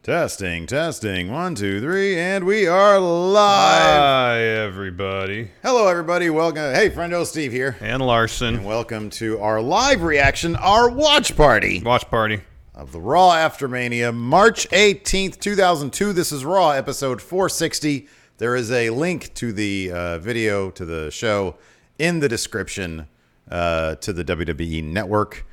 Testing, testing. 1, 2, 3, and we are live. Hi, everybody. Hello, everybody. Welcome. Hey, friendo Steve here. And Larson. And welcome to our live reaction, our watch party Watch party. of the Raw After Mania, March 18th, 2002. This is Raw, episode 460. There is a link to the video, to the show, in the description to the WWE Network.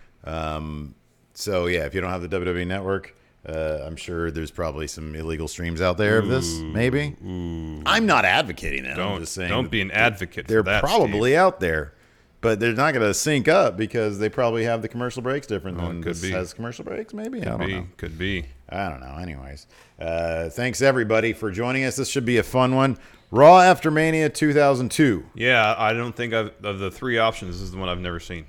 So, yeah, if you don't have the WWE Network, I'm sure there's probably some illegal streams out there of this, maybe. I'm not advocating that. I'm just saying Don't be an advocate they're for that, probably Steve. out there, but they're not going to sync up because they probably have the commercial breaks different than could this be. has commercial breaks, maybe? I don't know. Could be. I don't know. Anyways, thanks, everybody, for joining us. This should be a fun one. Raw After Mania 2002. Yeah, I don't think of the three options, this is the one I've never seen.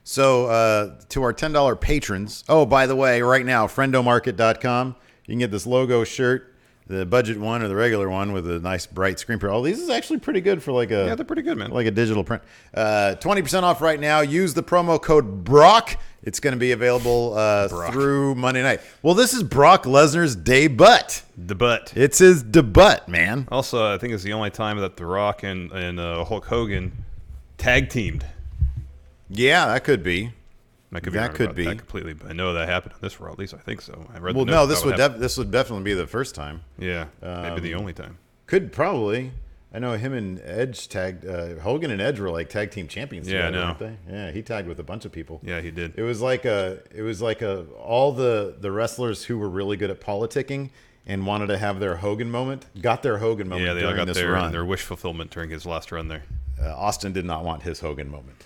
So to our $10 patrons, oh, by the way, right now, friendomarket.com, you can get this logo shirt, the budget one or the regular one with a nice bright screen print. Oh, these is actually pretty good for like a... Yeah, they're pretty good, man. Like a digital print. 20% off right now. Use the promo code Brock. It's going to be available through Monday night. Well, this is Brock Lesnar's debut. It's his debut, man. Also, I think it's the only time that The Rock and Hulk Hogan tag teamed. Yeah, that could be. I could be wrong about that completely, but I know that happened on this Raw. At least I think so. I read. Well, no, this would definitely be the first time. Yeah, maybe the only time. Could probably. I know him and Edge tagged. Hogan and Edge were like tag team champions. Yeah, together, I know. weren't they? Yeah, he tagged with a bunch of people. Yeah, he did. It was like all the wrestlers who were really good at politicking and wanted to have their Hogan moment got their Hogan moment. Yeah, they all during got this run. their wish fulfillment during his last run there. Austin did not want his Hogan moment.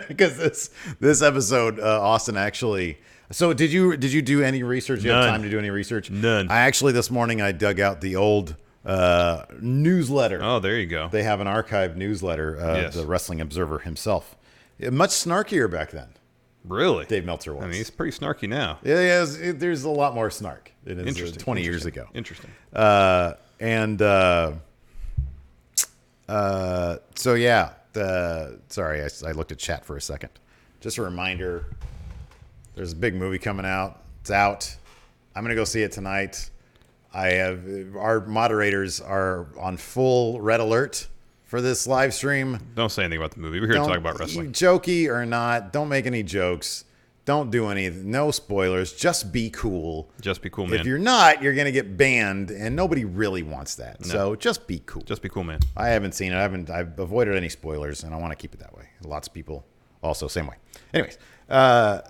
Because this episode, Austin actually. So did you do any research? Did you have time to do any research? None. I actually this morning I dug out the old newsletter. Oh, there you go. They have an archived newsletter. Yes. The Wrestling Observer himself. Much snarkier back then. Really? Dave Meltzer was. I mean, he's pretty snarky now. Yeah, there's a lot more snark. It is 20 years ago. Interesting. So yeah. Sorry, I looked at chat for a second. Just a reminder, there's a big movie coming out. It's out. I'm gonna go see it tonight. Our moderators are on full red alert for this live stream. Don't say anything about the movie. We're here to talk about wrestling. Jokey or not, don't make any jokes. Don't do anything. No spoilers. Just be cool. Just be cool, man. If you're not, you're going to get banned, and nobody really wants that. No. So just be cool. Just be cool, man. I haven't seen it. I've avoided any spoilers, and I want to keep it that way. Lots of people also same way. Anyways, so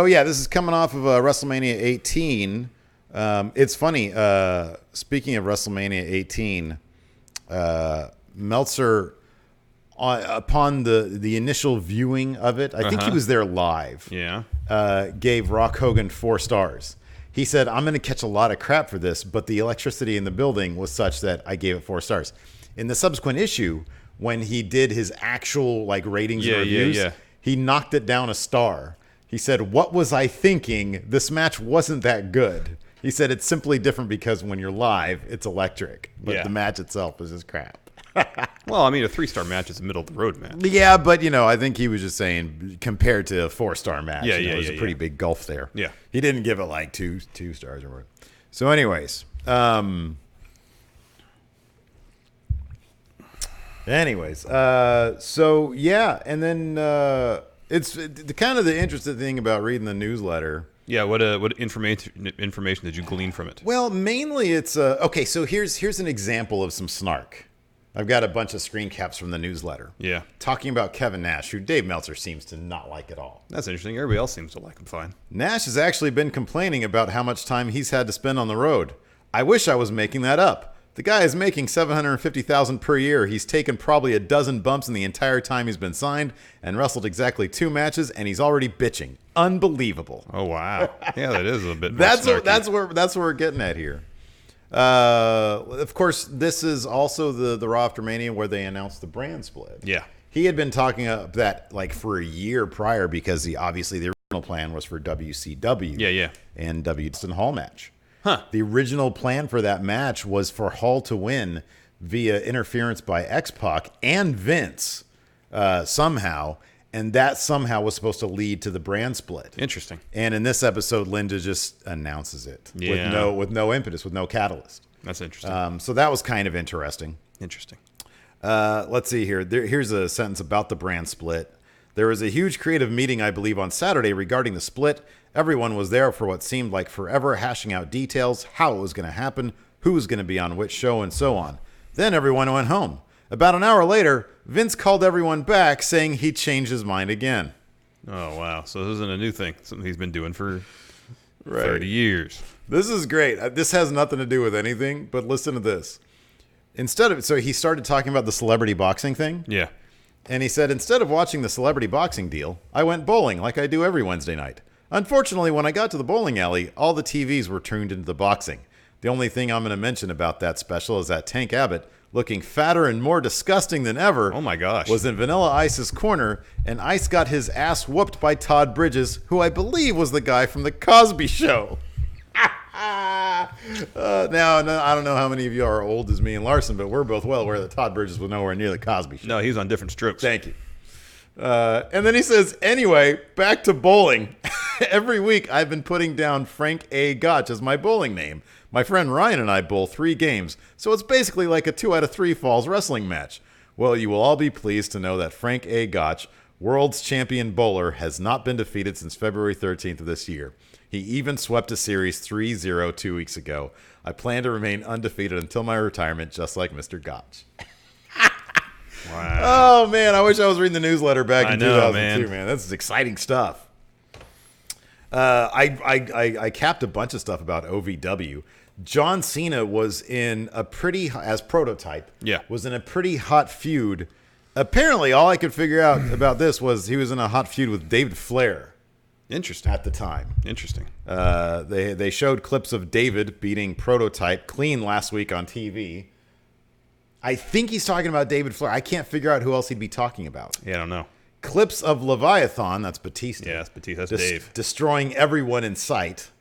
yeah, this is coming off of WrestleMania 18. It's funny. Speaking of WrestleMania 18, Meltzer, upon the initial viewing of it, I think he was there live. Yeah. Gave Rock Hogan 4 stars. He said, "I'm going to catch a lot of crap for this, but the electricity in the building was such that I gave it 4 stars." In the subsequent issue, when he did his actual ratings and reviews, he knocked it down a star. He said, "What was I thinking? This match wasn't that good." He said, "It's simply different because when you're live, it's electric, but the match itself is just crap." Well, I mean, a 3-star match is a middle of the road match. Yeah, but I think he was just saying compared to a 4-star match, there's a pretty big gulf there. Yeah, he didn't give it like two stars or whatever. So, anyways, so yeah, and then it's kind of the interesting thing about reading the newsletter. Yeah, what information did you glean from it? Well, mainly it's okay. So here's an example of some snark. I've got a bunch of screen caps from the newsletter. Yeah. Talking about Kevin Nash, who Dave Meltzer seems to not like at all. That's interesting. Everybody else seems to like him fine. Nash has actually been complaining about how much time he's had to spend on the road. "I wish I was making that up. The guy is making $750,000 per year. He's taken probably a dozen bumps in the entire time he's been signed and wrestled exactly 2 matches, and he's already bitching. Unbelievable." Oh wow. Yeah, that is a bit more that's snarky. what we're getting at here. Of course, this is also the Raw After Mania where they announced the brand split. Yeah. He had been talking about that for a year prior because obviously the original plan was for WCW. Yeah. And Dustin Hall match. Huh. The original plan for that match was for Hall to win via interference by X-Pac and Vince somehow. And that somehow was supposed to lead to the brand split. Interesting. And in this episode, Linda just announces it Yeah. with no impetus, with no catalyst. That's interesting. So that was kind of interesting. Interesting. Let's see here. Here's a sentence about the brand split. There was a huge creative meeting, I believe, on Saturday regarding the split. Everyone was there for what seemed like forever, hashing out details, how it was going to happen, who was going to be on which show, and so on. Then everyone went home. About an hour later, Vince called everyone back, saying he changed his mind again. Oh, wow. So this isn't a new thing. Something he's been doing for 30 years. This is great. This has nothing to do with anything, but listen to this. So he started talking about the celebrity boxing thing. Yeah. And he said, instead of watching the celebrity boxing deal, I went bowling like I do every Wednesday night. Unfortunately, when I got to the bowling alley, all the TVs were tuned into the boxing. The only thing I'm going to mention about that special is that Tank Abbott, looking fatter and more disgusting than ever, Oh my gosh. was in Vanilla Ice's corner, and Ice got his ass whooped by Todd Bridges, who I believe was the guy from The Cosby Show. Now, I don't know how many of you are old as me and Larson, but we're both well aware that Todd Bridges was nowhere near The Cosby Show. No, he's on different strokes. Thank you. And then he says, anyway, back to bowling. Every week I've been putting down Frank A. Gotch as my bowling name. My friend Ryan and I bowl 3 games, so it's basically like a 2 out of 3 falls wrestling match. Well, you will all be pleased to know that Frank A. Gotch, world's champion bowler, has not been defeated since February 13th of this year. He even swept a series 3-0 2 weeks ago. I plan to remain undefeated until my retirement, just like Mr. Gotch. Wow. Oh, man, I wish I was reading the newsletter back in 2002, man. man. This is exciting stuff. I capped a bunch of stuff about OVW. John Cena was in a pretty, as Prototype, was in a pretty hot feud. Apparently, all I could figure out about this was he was in a hot feud with David Flair. Interesting. At the time. Interesting. They showed clips of David beating Prototype clean last week on TV. I think he's talking about David Flair. I can't figure out who else he'd be talking about. Yeah, I don't know. Clips of Leviathan, that's Batista. Yeah, that's Batista. That's Dave. Destroying everyone in sight.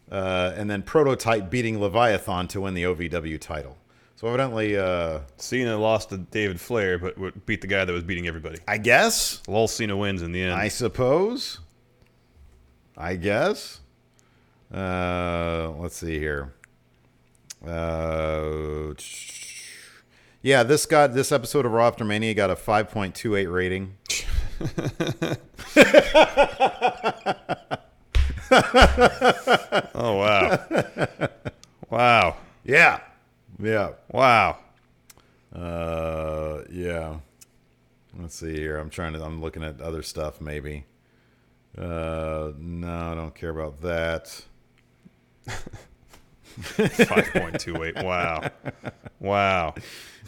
And then Prototype beating Leviathan to win the OVW title. So evidently... Cena lost to David Flair, but beat the guy that was beating everybody. I guess. Lol, Cena wins in the end. I suppose. I guess. Let's see here. Yeah, this episode of Raw After Mania got a 5.28 rating. Oh, wow. Wow. Yeah. Wow. Yeah. Let's see here. I'm looking at other stuff maybe. No, I don't care about that. 5.28. Wow.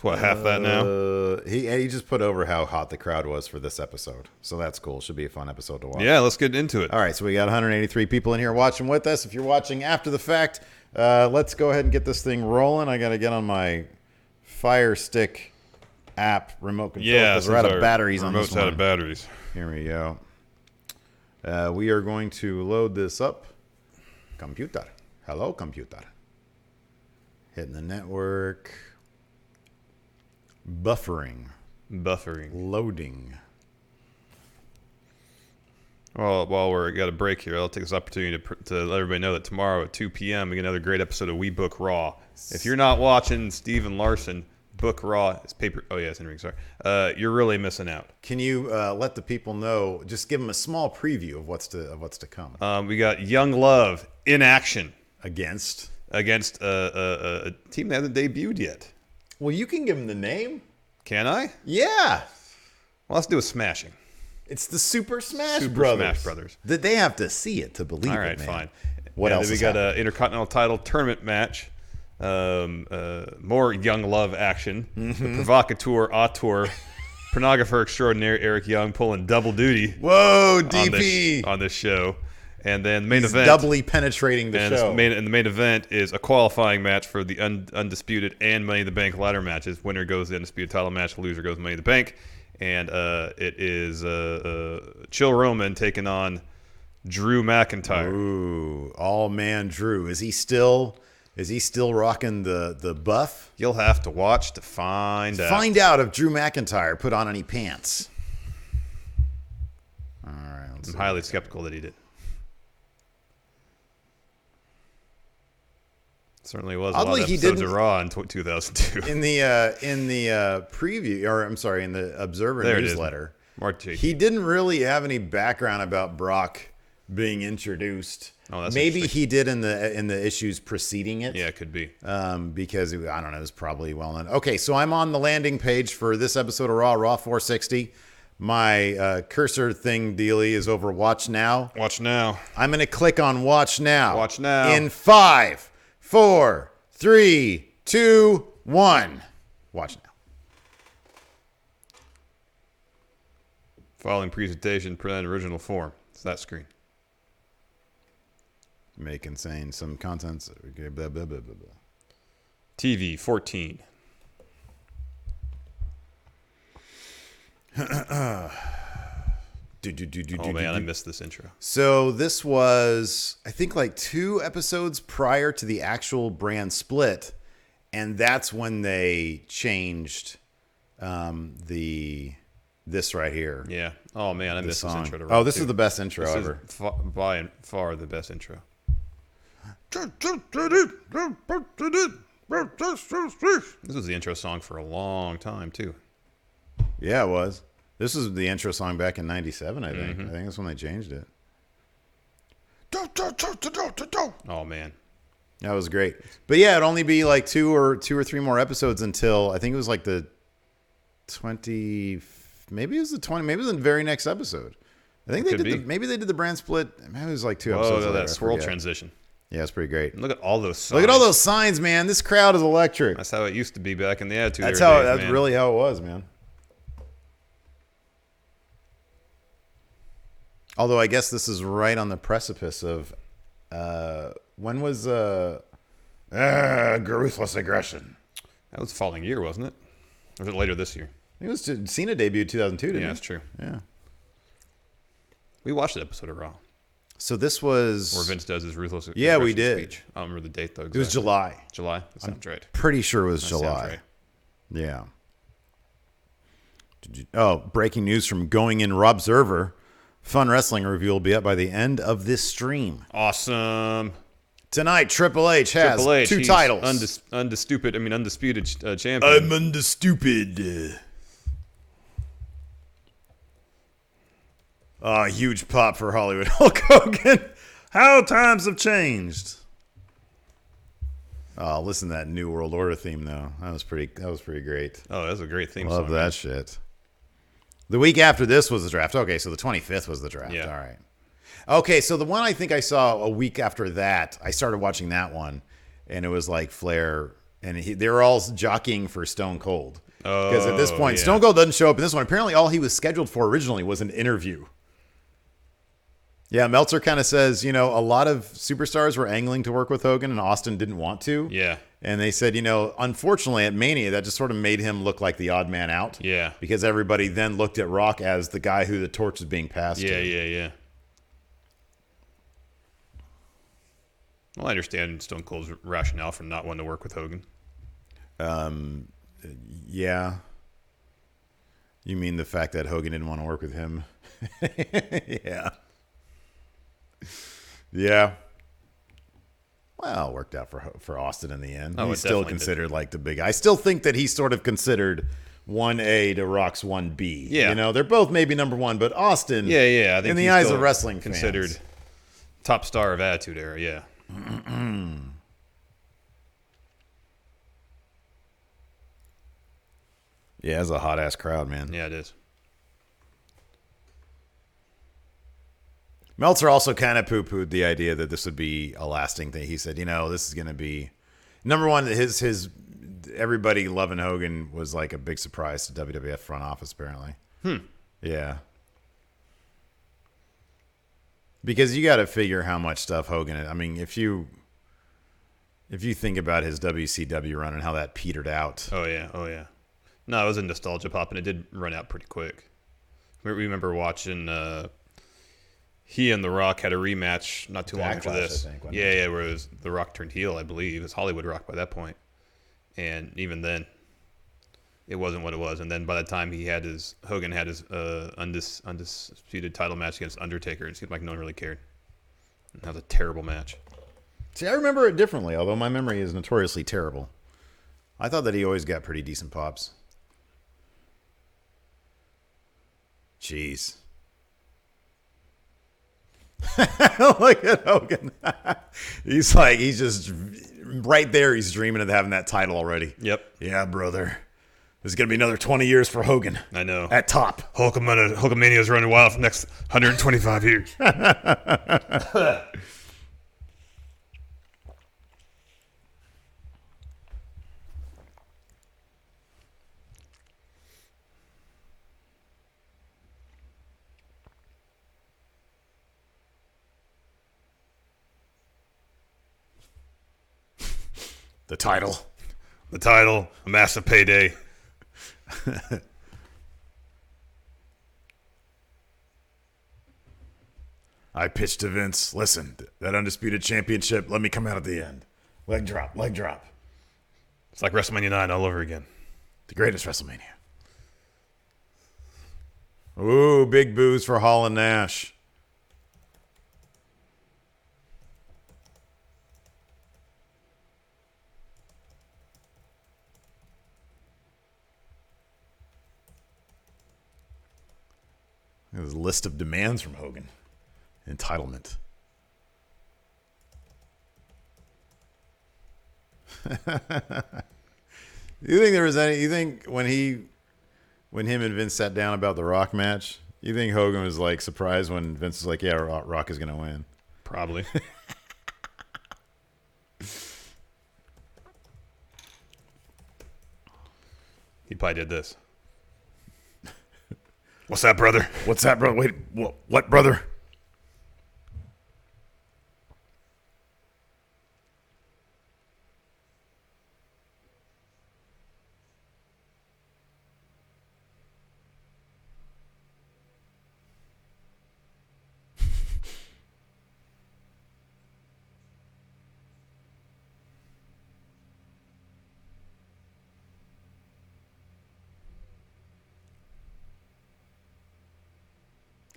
What, half that now? He just put over how hot the crowd was for this episode. So that's cool. Should be a fun episode to watch. Yeah, let's get into it. All right, so we got 183 people in here watching with us. If you're watching after the fact, let's go ahead and get this thing rolling. I got to get on my Fire Stick app remote control because we're out of batteries on this one. Remote's out of batteries. Here we go. We are going to load this up. Computer. Hello, computer. Hitting the network. Buffering. Loading. Well, while we're got a break here, I'll take this opportunity to let everybody know that tomorrow at 2 p.m. we get another great episode of We Book Raw. If you're not watching Steve and Larson Book Raw, it's paper. Oh yeah, it's in ring. Sorry, you're really missing out. Can you let the people know? Just give them a small preview of what's to come. We got Young Love in action against a team that hasn't debuted yet. Well, you can give them the name. Can I? Yeah. Well, let's do a smashing. It's the Super Smash Brothers. That they have to see it to believe it. All right, man. fine. What else? Then we got an Intercontinental title tournament match. More Young Love action. The provocateur, auteur, pornographer extraordinaire Eric Young pulling double duty. Whoa, DP on this show. And then the main event, doubly penetrating the show. And the main event is a qualifying match for the Undisputed and Money in the Bank ladder matches. Winner goes to the Undisputed title match. Loser goes to Money in the Bank. And it is Chill Roman taking on Drew McIntyre. Ooh, all man Drew. Is he still rocking the buff? You'll have to watch to find out. Find out if Drew McIntyre put on any pants. All right. I'm highly skeptical that he did. Certainly was Oddly, a lot of he episodes didn't- of Raw in 2002. In the preview, or I'm sorry, in the Observer There it is. newsletter, Mark J. he didn't really have any background about Brock being introduced. Oh, that's Maybe interesting. he did in the issues preceding it. Yeah, it could be. Because I don't know, it was probably well known. Okay, so I'm on the landing page for this episode of Raw 460. My cursor thing dealy is over Watch Now. Watch now. I'm going to click on Watch Now. Watch now. In 5, 4, 3, 2, 1. Watch Now. Following presentation, present original form. It's that screen. Making saying some contents. Okay, blah, blah, blah, blah, blah. TV 14. Oh man, I missed this intro. So this was, I think, like 2 episodes prior to the actual brand split, and that's when they changed this right here. Yeah. Oh man, I missed this Song. intro. To Oh, this too. is the best intro This ever. is by and far the best intro. This was the intro song for a long time too. Yeah, it was. This is the intro song back in '97, I think. I think that's when they changed it. Oh man. That was great. But yeah, it'd only be like two or three more episodes until I think it was like the 20. Maybe it was the 20. Maybe it was the very next episode. I think maybe they did the brand split. Maybe it was like 2 episodes. Oh, later, that swirl transition. Yeah, it's pretty great. Look at all those signs. Look at all those signs, man. This crowd is electric. That's how it used to be back in the Attitude That's Era how. days, That's man. really how it was, man. Although I guess this is right on the precipice of when was ruthless aggression. That was the following year, wasn't it? Or was it later this year? It was Cena debuted 2002, didn't Yeah, it? that's true. Yeah. We watched the episode of Raw So this was where Vince does his ruthless Yeah, we aggression did. speech. I don't remember the date though. It was exactly. July. July. That sounds right. Pretty sure it was That sounds July. right. Yeah. Breaking news from Going In Rob Zerver. Fun Wrestling review will be up by the end of this stream. Awesome. Tonight, Triple H has Triple H, 2 he's titles. undisputed champion. I'm undisputed. Huge pop for Hollywood Hulk Hogan. How times have changed. Oh, listen to that New World Order theme though. That was pretty great. Oh, that's a great theme Love song. that shit. The week after this was the draft. Okay, so the 25th was the draft. Yeah. All right. Okay, so the one I think I saw a week after that, I started watching that one, and it was like Flair, and they were all jockeying for Stone Cold. Because at this point, yeah. Stone Cold doesn't show up in this one. Apparently, all he was scheduled for originally was an interview. Yeah, Meltzer kind of says, a lot of superstars were angling to work with Hogan, and Austin didn't want to. Yeah. And they said, unfortunately at Mania, that just sort of made him look like the odd man out. Yeah. Because everybody then looked at Rock as the guy who the torch was being passed to. Yeah. Well, I understand Stone Cold's rationale for not wanting to work with Hogan. Yeah. You mean the fact that Hogan didn't want to work with him? Yeah. Yeah. Well, it worked out for Austin in the end. Oh, He's it still definitely considered like the big. I still think that he's sort of considered 1A to Rock's 1B. Yeah. They're both maybe number 1, but Austin. Yeah. I think in the he's eyes still of wrestling considered fans, top star of Attitude Era. Yeah. Yeah, it's a hot ass crowd, man. Yeah, it is. Meltzer also kind of poo-pooed the idea that this would be a lasting thing. He said, this is going to be number one. His everybody loving Hogan was like a big surprise to WWF front office, apparently. Yeah. Because you got to figure how much stuff Hogan. I mean, if you think about his WCW run and how that petered out. Oh yeah. No, it was a nostalgia pop, and it did run out pretty quick. We remember watching. He and The Rock had a rematch not too long after Backlash, this. I think, wasn't Yeah, where it was The Rock turned heel, I believe. It was Hollywood Rock by that point. And even then, it wasn't what it was. And then by the time Hogan had his undisputed title match against Undertaker, it seemed like no one really cared. That was a terrible match. See, I remember it differently, although my memory is notoriously terrible. I thought that he always got pretty decent pops. Jeez. Look at Hogan. He's just right there. He's dreaming of having that title already. Yep. Yeah, brother. This is going to be another 20 years for Hogan. I know. At top. Hulkamania is running wild for the next 125 years. The title. A massive payday. I pitched to Vince, listen, that undisputed championship, let me come out at the end. Leg drop. It's like WrestleMania 9 all over again. The greatest WrestleMania. Ooh, big boos for Hall and Nash. There's a list of demands from Hogan. Entitlement. You think when him and Vince sat down about the Rock match, you think Hogan was like surprised when Vince was like, yeah, Rock is going to win? Probably. He probably did this. What's that, brother? What's that, brother? Wait, what, brother?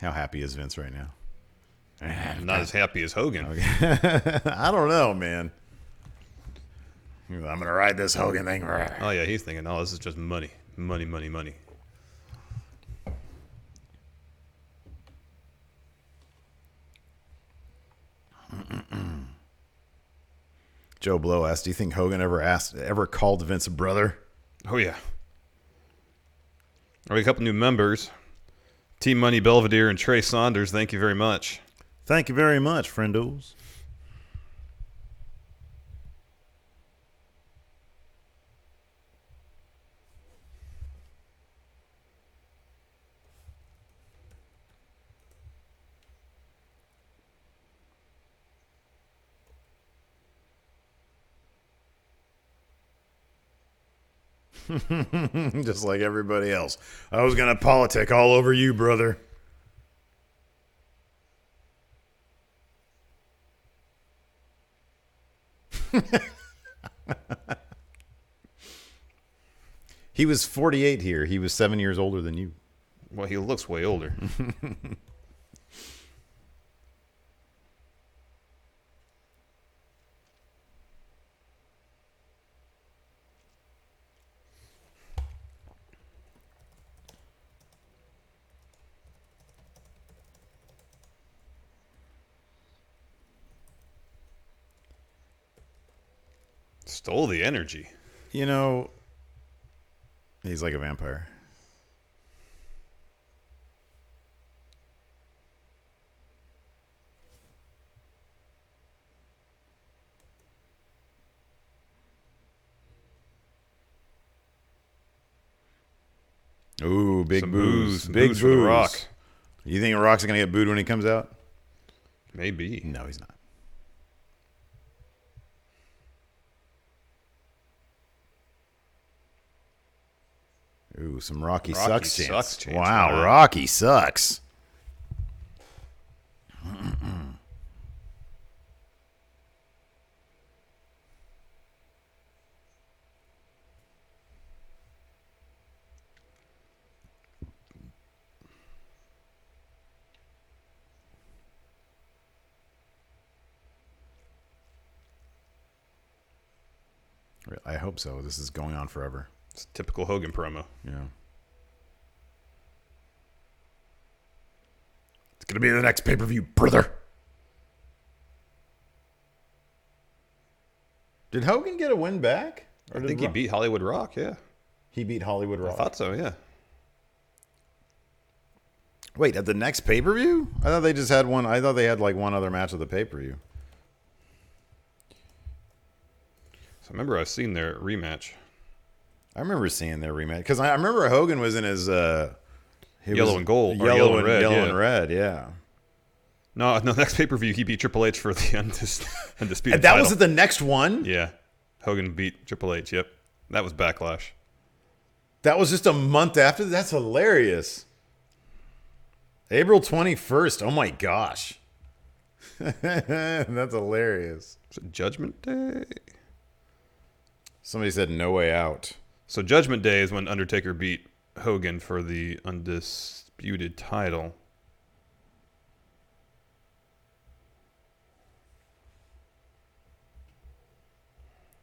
How happy is Vince right now? Not as happy as Hogan. Okay. I don't know, man. I'm going to ride this Hogan thing. Oh, yeah, he's thinking, oh, this is just money. Money. Joe Blow asked, do you think Hogan ever called Vince a brother? Oh, yeah. All right, a couple new members. Team Money Belvedere and Trey Saunders, thank you very much. Thank you very much, friendos. Just like everybody else. I was going to politic all over you, brother. He was 48 here. He was 7 years older than you. Well, he looks way older. Stole the energy. You know, he's like a vampire. Ooh, big boos. Big boos for The Rock. You think Rock's going to get booed when he comes out? Maybe. No, he's not. Ooh, some Rocky sucks chants. Wow, Rocky sucks. I hope so. This is going on forever. It's a typical Hogan promo. Yeah. It's going to be the next pay-per-view, brother. Did Hogan get a win back? I think he beat Hollywood Rock, yeah. He beat Hollywood Rock. I thought so, yeah. Wait, at the next pay-per-view? I thought they just had one. I thought they had like one other match of the pay-per-view. So I remember I've seen their rematch. I remember seeing their rematch because I remember Hogan was in his yellow and gold, yellow and red, and red, yeah. No, next pay-per-view he beat Triple H for the undisputed And that title. was at the next one? Yeah. Hogan beat Triple H, yep. That was Backlash. That was just a month after? That's hilarious. April 21st. Oh my gosh. That's hilarious. Was it Judgment Day? Somebody said No Way Out. So Judgment Day is when Undertaker beat Hogan for the undisputed title.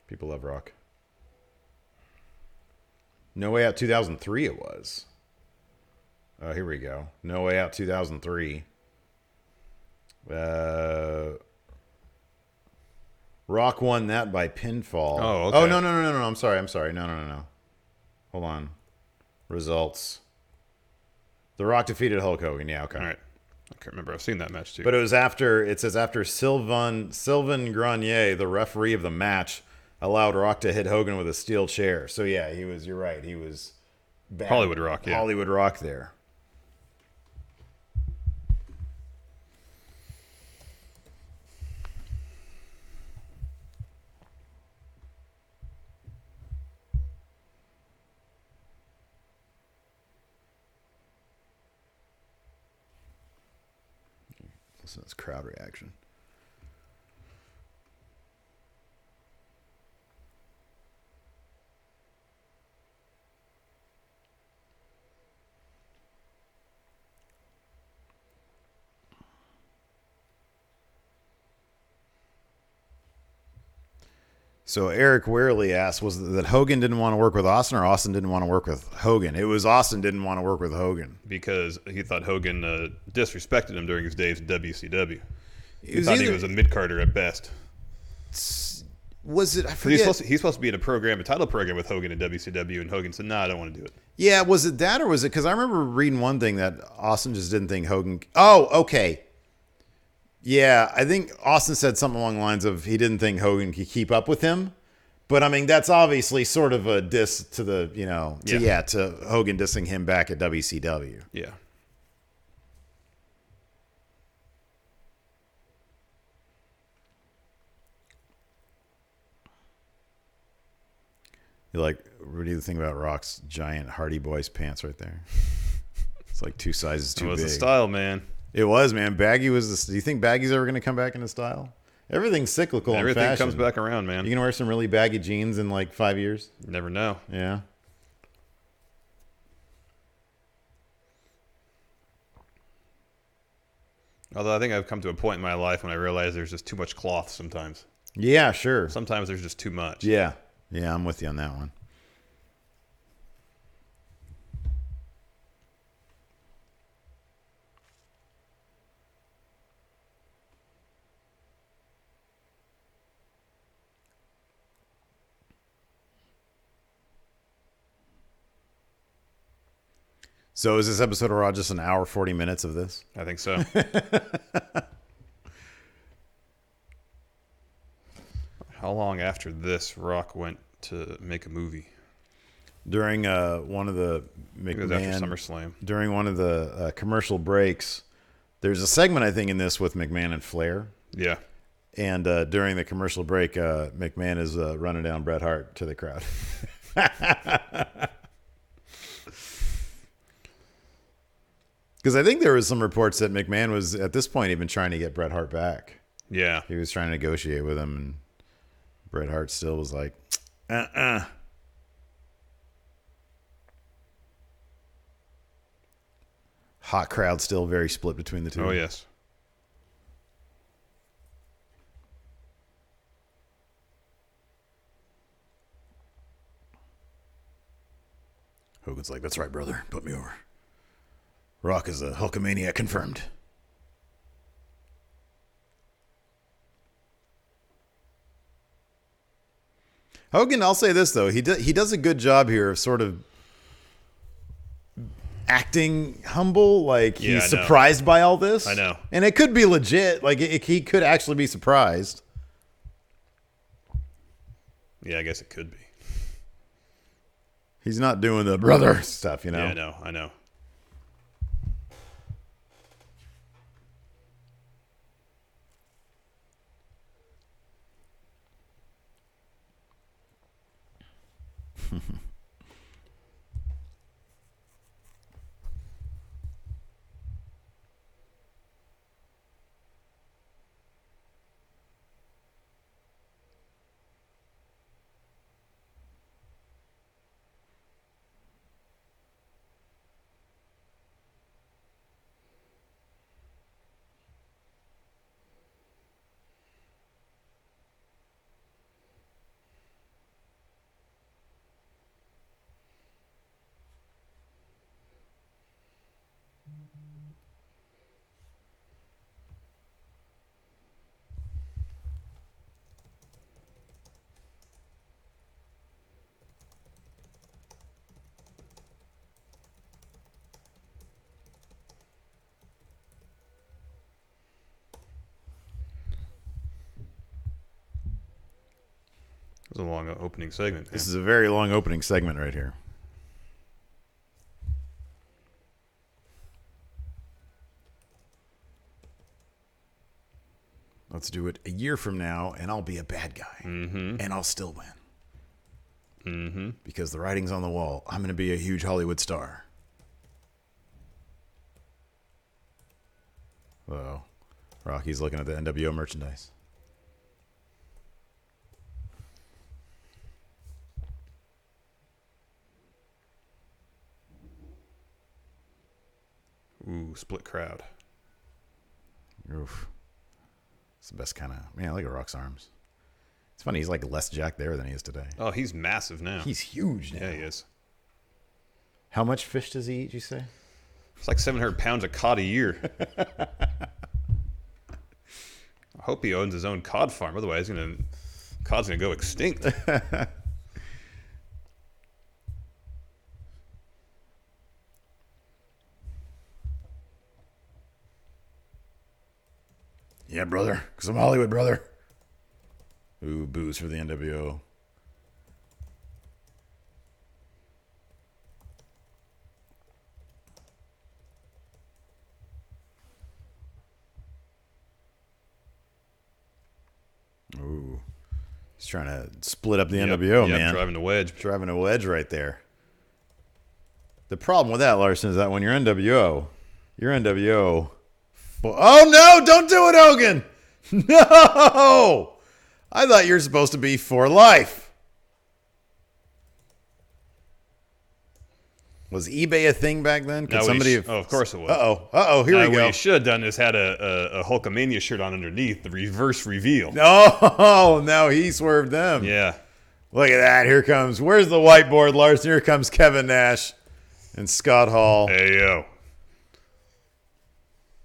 People love rock. No Way Out 2003 it was. Oh, here we go. No Way Out 2003. Rock won that by pinfall. Oh, okay. Oh, no. I'm sorry. No. Hold on. Results. The Rock defeated Hulk Hogan. Yeah, okay. All right. I can't remember. I've seen that match too. But it says after Sylvain Grenier, the referee of the match, allowed Rock to hit Hogan with a steel chair. So yeah, you're right. He was bad. Hollywood Rock, yeah. Hollywood Rock there. Listen to this crowd reaction. So Eric Wearley asked, was it that Hogan didn't want to work with Austin or Austin didn't want to work with Hogan? It was Austin didn't want to work with Hogan. Because he thought Hogan disrespected him during his days at WCW. He thought either, he was a mid-carder at best. Was it? I forget. He's supposed to be in a title program with Hogan in WCW, and Hogan said, "No, I don't want to do it." Yeah, was it that or was it? Because I remember reading one thing that Austin just didn't think Hogan. Oh, okay. Yeah, I think Austin said something along the lines of he didn't think Hogan could keep up with him. But I mean, that's obviously sort of a diss to the, to Hogan dissing him back at WCW. Yeah. You like, what do you think about Rock's giant Hardy Boys pants right there? It's like 2 sizes too big. It was the style, man. It was, man. Baggy was do you think Baggy's ever going to come back into style? Everything's cyclical in fashion. Everything comes back around, man. You going to wear some really baggy jeans in like 5 years? You never know. Yeah. Although I think I've come to a point in my life when I realize there's just too much cloth sometimes. Yeah, sure. Sometimes there's just too much. Yeah. Yeah, I'm with you on that one. So is this episode of Raw just an hour, 40 minutes of this? I think so. How long after this Rock went to make a movie? During one of the It was after SummerSlam. During one of the commercial breaks, there's a segment I think in this with McMahon and Flair. Yeah. And during the commercial break, McMahon is running down Bret Hart to the crowd. Because I think there was some reports that McMahon was at this point even trying to get Bret Hart back. Yeah. He was trying to negotiate with him, and Bret Hart still was like, Hot crowd still very split between the two. Oh, yes. Hogan's like, that's right, brother. Put me over. Rock is a Hulkamaniac confirmed. Hogan, I'll say this, though. He does a good job here of sort of acting humble. Like, he's surprised by all this. I know. And it could be legit. Like, he could actually be surprised. Yeah, I guess it could be. He's not doing the brother stuff, you know? Yeah, I know. It was a long opening segment. Man. This is a very long opening segment right here. Let's do it a year from now, and I'll be a bad guy. Mm-hmm. And I'll still win. Mm-hmm. Because the writing's on the wall. I'm going to be a huge Hollywood star. Whoa. Rocky's looking at the NWO merchandise. Ooh, split crowd. Oof. It's the best kind of... Man, look at Rock's arms. It's funny, he's like less jacked there than he is today. Oh, he's massive now. He's huge now. Yeah, he is. How much fish does he eat, you say? It's like 700 pounds of cod a year. I hope he owns his own cod farm. Otherwise, cod's going to go extinct. Yeah, brother. Because I'm Hollywood, brother. Ooh, booze for the NWO. Ooh. He's trying to split up the NWO, man. Driving a wedge. Driving a wedge right there. The problem with that, Larson, is that when you're NWO, oh, no, don't do it, Hogan. No. I thought you were supposed to be for life. Was eBay a thing back then? Could somebody have... Oh, of course it was. Uh-oh, here we go. What you should have done is had a Hulkamania shirt on underneath, the reverse reveal. No, now he swerved them. Yeah. Look at that. Here comes... Where's the whiteboard, Larson? Here comes Kevin Nash and Scott Hall. Hey, yo.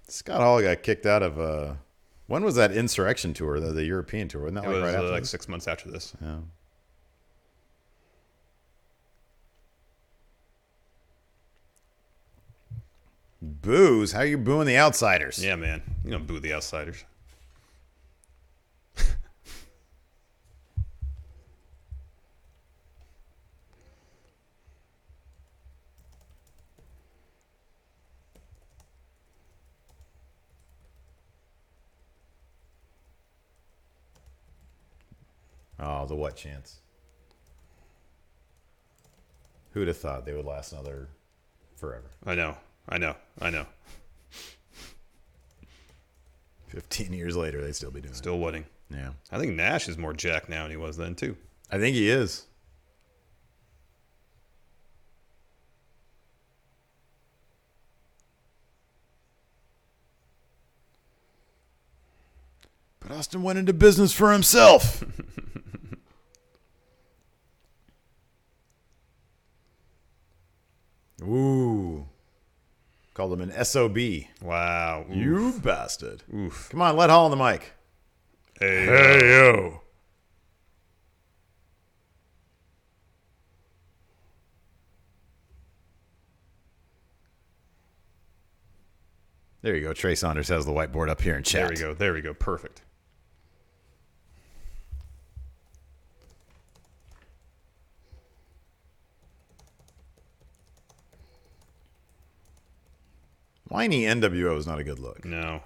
Scott Hall got kicked out of... when was that Insurrection tour, the European tour? Wasn't that It was right after like this? 6 months after this. Yeah. Boos? How are you booing the outsiders? Yeah, man. You don't boo the outsiders. Oh, the what chance? Who'd have thought they would last another forever? I know. 15 years later, they'd still be doing it. Still winning. Yeah. I think Nash is more jacked now than he was then, too. I think he is. But Austin went into business for himself. Ooh. Called him an SOB. Wow. Oof. You bastard. Oof. Come on, let Hall on the mic. Hey, yo. There you go. Trey Saunders has the whiteboard up here in chat. There we go. There we go. Perfect. Whiny NWO is not a good look. No.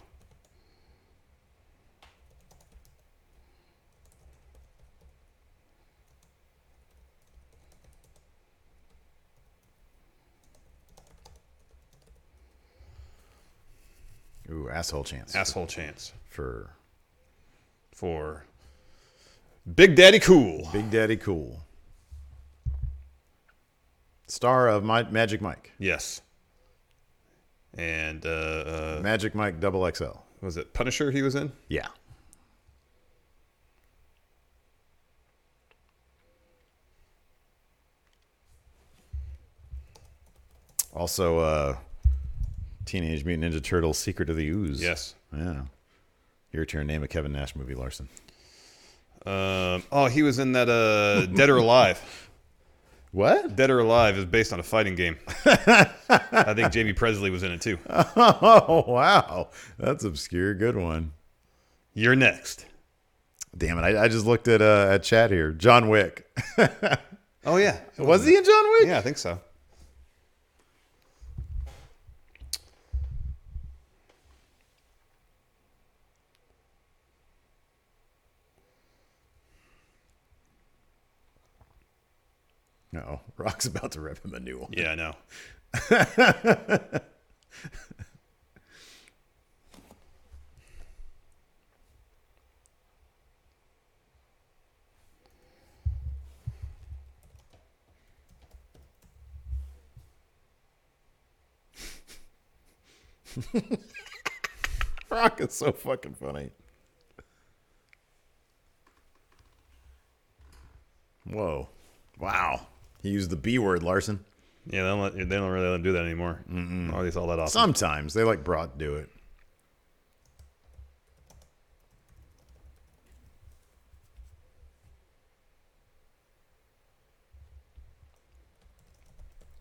Ooh, asshole chance. Asshole chance. For Big Daddy Cool. Big Daddy Cool. Star of Magic Mike. Yes. And Magic Mike Double XL. was it Punisher he was in? Yeah. Also, Teenage Mutant Ninja Turtles: Secret of the Ooze. Yes. Yeah. Your turn. Name a Kevin Nash movie, Larson. He was in that Dead or Alive. What? Dead or Alive is based on a fighting game. I think Jamie Presley was in it too. Oh, wow. That's obscure. Good one. You're next. Damn it. I just looked at chat here. John Wick. Oh, yeah. Was he in John Wick? Yeah, I think so. No. Rock's about to rip him a new one. Yeah, I know. Rock is so fucking funny. Whoa. Wow. He used the B word, Larson. Yeah, they don't really let him do that anymore. Or at least all that often. Sometimes. They like Broad do it.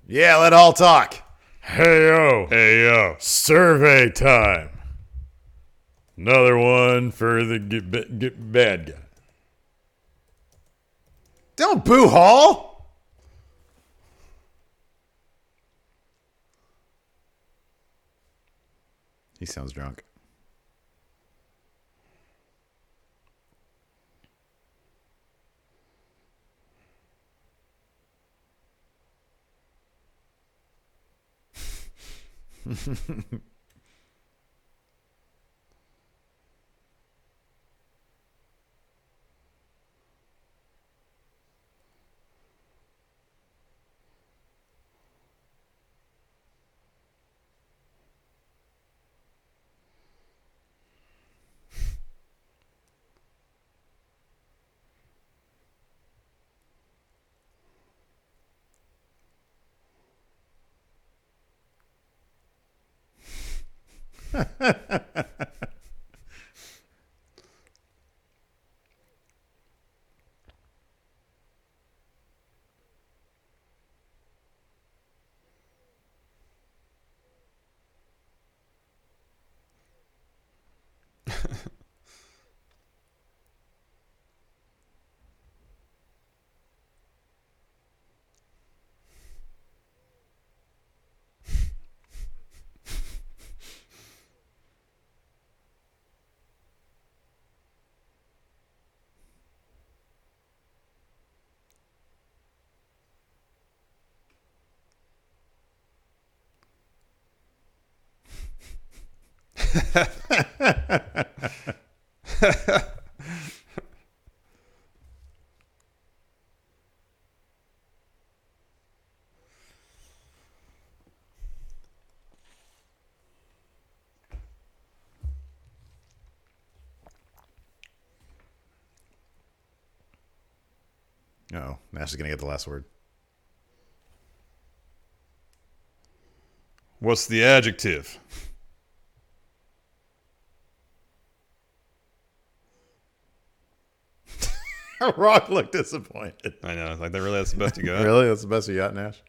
Yeah, let all talk. Hey, yo. Hey, yo. Survey time. Another one for the get bad guy. Don't boo Hall. He sounds drunk. Oh, Nash is going to get the last word. What's the adjective? Rock looked disappointed. I know. Like, that really that's the best you got? Really? That's the best you got, Nash?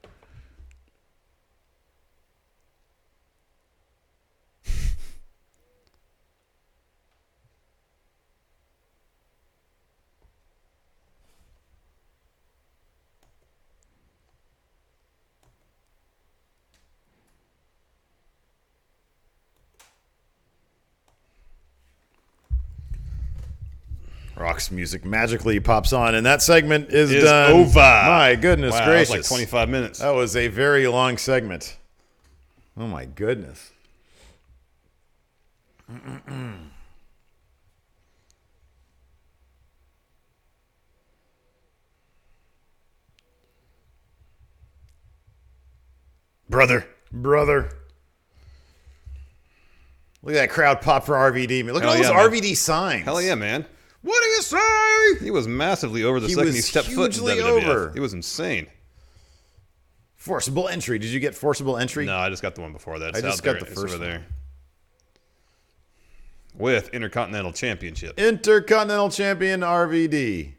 Rock's music magically pops on, and that segment is done. Over. My goodness Wow, gracious. that was like 25 minutes. That was a very long segment. Oh, my goodness. Brother. Look at that crowd pop for RVD. Look at all those RVD signs. Hell yeah, man. What do you say? He was massively over the second he stepped foot in WWF. Over. He was insane. Forcible entry. Did you get forcible entry? No, I just got the one before that. I just got the first one. There. With Intercontinental Championship. Intercontinental Champion RVD.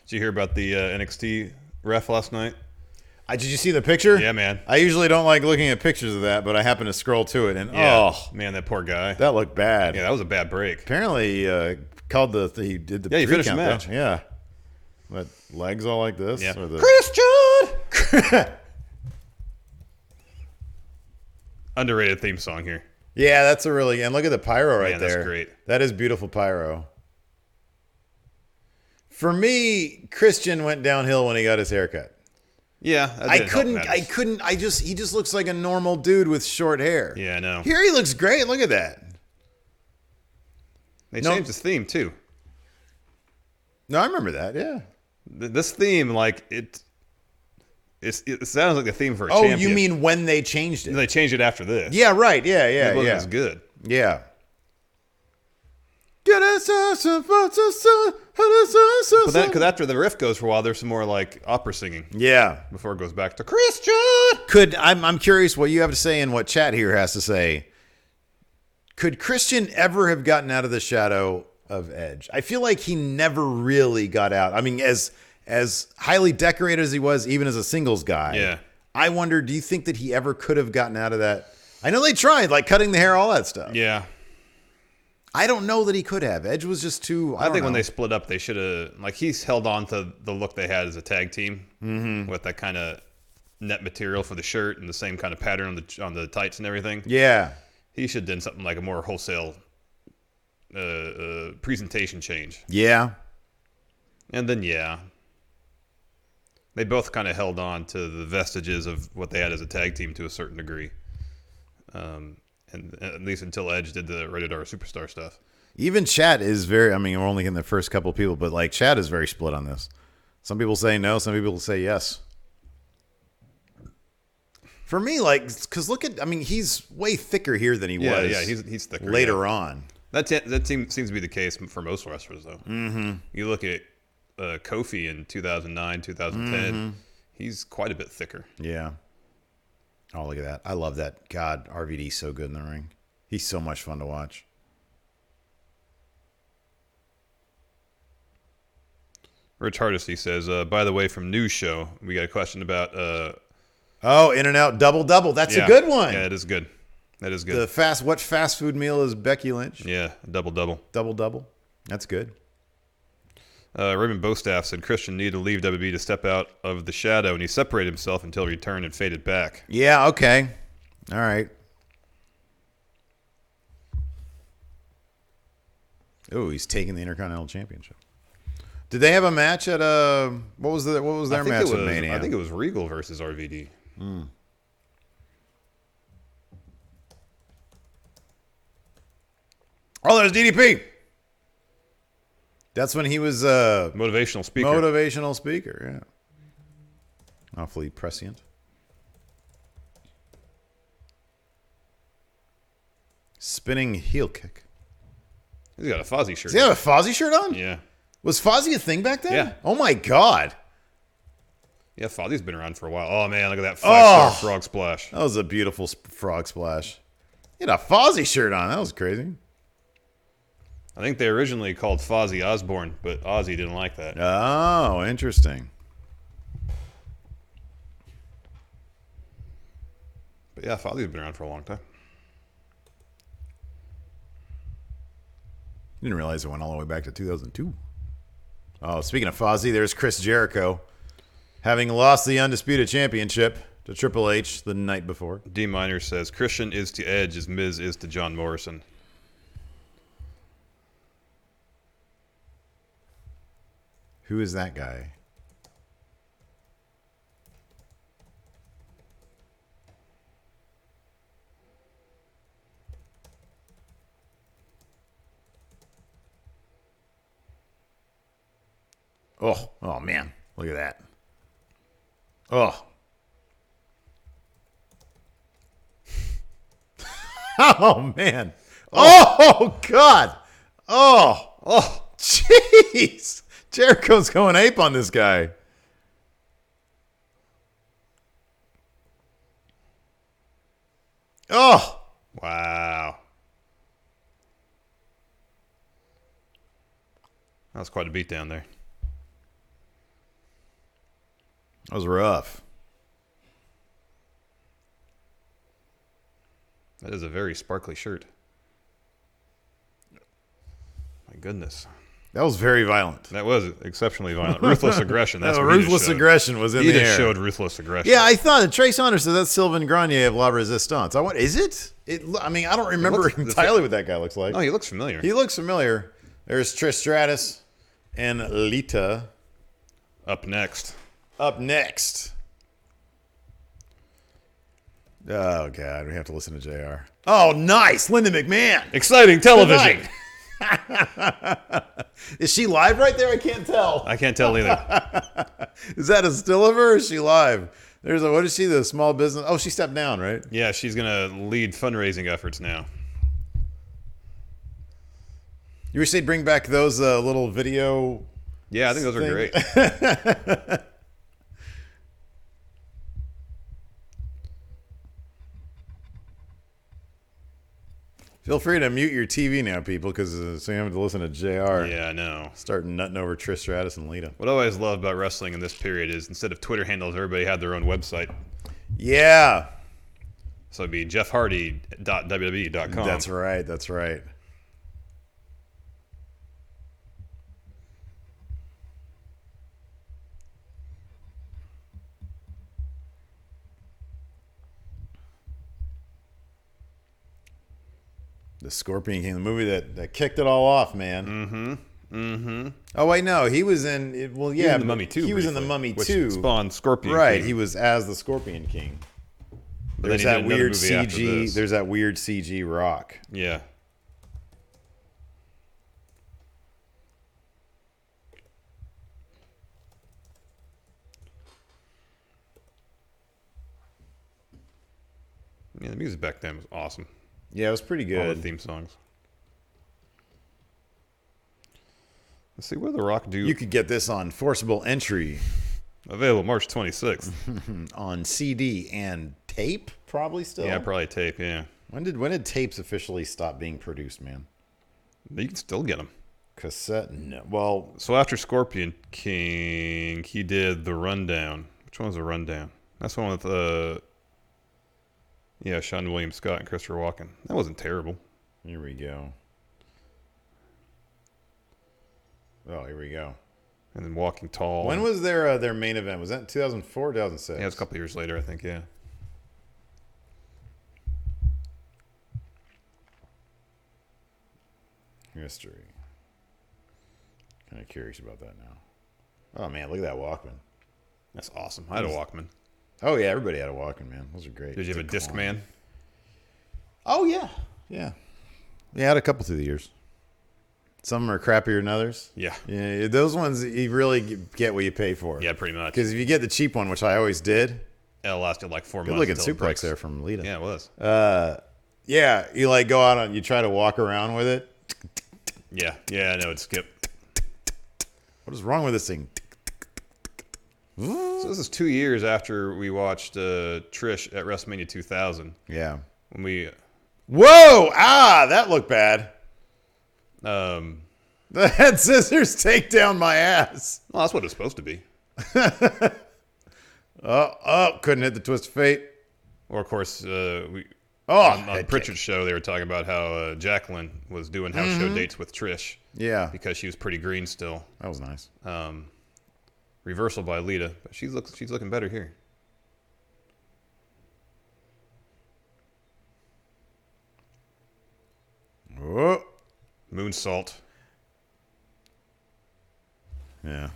Did you hear about the NXT ref last night? Did you see the picture? Yeah, man. I usually don't like looking at pictures of that, but I happened to scroll to it, and man, that poor guy. that looked bad. Yeah, that was a bad break. Apparently, he did the he finished the recount, match. though. Yeah. What, legs all like this? Yeah. Or Christian! Underrated theme song here. Yeah, that's a really... And look at the pyro right there. That's great. That is beautiful pyro. For me, Christian went downhill when he got his haircut. Yeah, he just looks like a normal dude with short hair. Yeah, I know. Here he looks great. Look at that. They changed his theme, too. No, I remember that, yeah. This theme, like, it sounds like the theme for a champion. Oh, you mean when they changed it? They changed it after this. Yeah, right. Yeah. It wasn't as good. Yeah. But because after the riff goes for a while, there's some more like opera singing. Yeah. Before it goes back to Christian. I'm curious what you have to say and what chat here has to say. Could Christian ever have gotten out of the shadow of Edge? I feel like he never really got out. I mean, as highly decorated as he was, even as a singles guy. Yeah. I wonder, do you think that he ever could have gotten out of that? I know they tried, like cutting the hair, all that stuff. Yeah. I don't know that he could have. Edge was just too... I think when they split up, they should have... Like, he's held on to the look they had as a tag team with that kind of net material for the shirt and the same kind of pattern on the tights and everything. Yeah. He should have done something like a more wholesale presentation change. Yeah. And then, they both kind of held on to the vestiges of what they had as a tag team to a certain degree. And at least until Edge did the Rated R Superstar stuff. Even chat is very... I mean, we're only getting the first couple of people, but like chat is very split on this. Some people say no, some people say yes. For me, like, because look at... I mean, he's way thicker here than he was. Yeah, he's thicker. Later on. That seems to be the case for most wrestlers, though. Mm-hmm. You look at Kofi in 2009, 2010, he's quite a bit thicker. Yeah. Oh, look at that. I love that. God, RVD's so good in the ring. He's so much fun to watch. Rich Hardesty says, by the way, from News Show, we got a question about... In-N-Out double. That's a good one. Yeah, it is good. That is good. What fast food meal is Becky Lynch? Yeah, double. Double. That's good. Raymond Bostaff said Christian needed to leave WB to step out of the shadow, and he separated himself until he returned and faded back. Yeah, okay. All right. Oh, he's taking the Intercontinental Championship. Did they have a match at what was their match at Mania? I think it was Regal versus RVD. Oh, there's DDP. That's when he was motivational speaker. Motivational speaker, yeah. Awfully prescient. Spinning heel kick. He's got a Fozzy shirt. Does he have a Fozzy shirt on? Yeah. Was Fozzy a thing back then? Yeah. Oh my God. Yeah, Fozzy's been around for a while. Oh man, look at that 5-star frog splash. That was a beautiful frog splash. He had a Fozzy shirt on. That was crazy. I think they originally called Fozzy Osborne, but Ozzy didn't like that. Oh, interesting. But yeah, Fozzy's been around for a long time. Didn't realize it went all the way back to 2002. Oh, speaking of Fozzy, there's Chris Jericho, having lost the Undisputed Championship to Triple H the night before. D Minor says Christian is to Edge as Miz is to John Morrison. Who is that guy? Oh man, look at that. Oh. Oh man. Oh God. Oh, jeez. Jericho's going ape on this guy. Oh. Wow. That was quite a beatdown there. That was rough. That is a very sparkly shirt. My goodness. That was very violent. That was exceptionally violent. Ruthless aggression. That's what ruthless aggression was in he the just air. showed ruthless aggression. Yeah, I thought Trey Saunders said that's Sylvain Grenier of La Resistance. Is it? I mean, I don't remember entirely what that guy looks like. Oh, he looks familiar. He looks familiar. There's Trish Stratus and Lita. Up next. Up next. Oh, God. We have to listen to JR. Oh, nice. Linda McMahon. Exciting television. Is she live right there? I can't tell. I can't tell either. Is that a still of her or is she live? What is she, the small business? Oh, she stepped down, right? Yeah, she's going to lead fundraising efforts now. You wish they'd bring back those little video. Yeah, I think those are great. Feel free to mute your TV now, people, because so you have to listen to JR. Yeah, I know. Start nutting over Trish Stratus and Lita. What I always love about wrestling in this period is instead of Twitter handles, everybody had their own website. Yeah. So it'd be jeffhardy.wwe.com. That's right. That's right. The Scorpion King, the movie that kicked it all off, man. Mm-hmm. Mm-hmm. Oh, wait, no. He was in... Well, yeah. He was in The Mummy 2. He was in The Mummy which 2. spawned Scorpion right. King. He was as the Scorpion King. But There's then he that did another weird movie after CG... this. There's that weird CG rock. Yeah. Yeah, the music back then was awesome. Yeah, it was pretty good. All the theme songs. Let's see, what did The Rock do? You could get this on Forcible Entry Available March 26th. on CD and tape, probably still. Yeah, probably tape, yeah. When did tapes officially stop being produced, man? You can still get them. Cassette? No. Well, So after Scorpion King, he did The Rundown. Which one was The Rundown? That's the one with, yeah, Sean William Scott and Christopher Walken. That wasn't terrible. here we go. Oh, here we go. And then Walking Tall. When was their main event? Was that 2004 or 2006? Yeah, it was a couple years later, I think, yeah. History. Kind of curious about that now. Oh, man, look at that Walkman. That's awesome. I had a Walkman. Oh, yeah, everybody had a Walkman, man. Those are great. Did you have a Discman? Oh, yeah. Yeah. Yeah, I had a couple through the years. Some are crappier than others. Yeah. Yeah, those ones you really get what you pay for. Yeah, pretty much. Because if you get the cheap one, which I always did, It lasted like 4 good months. looking until it suplex breaks. there from Lita. Yeah, it was. Yeah, you like go out and you try to walk around with it. Yeah, I know. It'd skip. What is wrong with this thing? So this is 2 years after we watched Trish at WrestleMania 2000. Yeah. When we... Whoa! Ah, that looked bad. Well, The head scissors take down my ass. that's what it's supposed to be. Couldn't hit the twist of fate. Or, of course, on head Pritchard's show, they were talking about how Jacqueline was doing house show dates with Trish. Yeah. Because she was pretty green still. That was nice. Reversal by Lita. But she's looking better here. Oh. Moonsault. Yeah.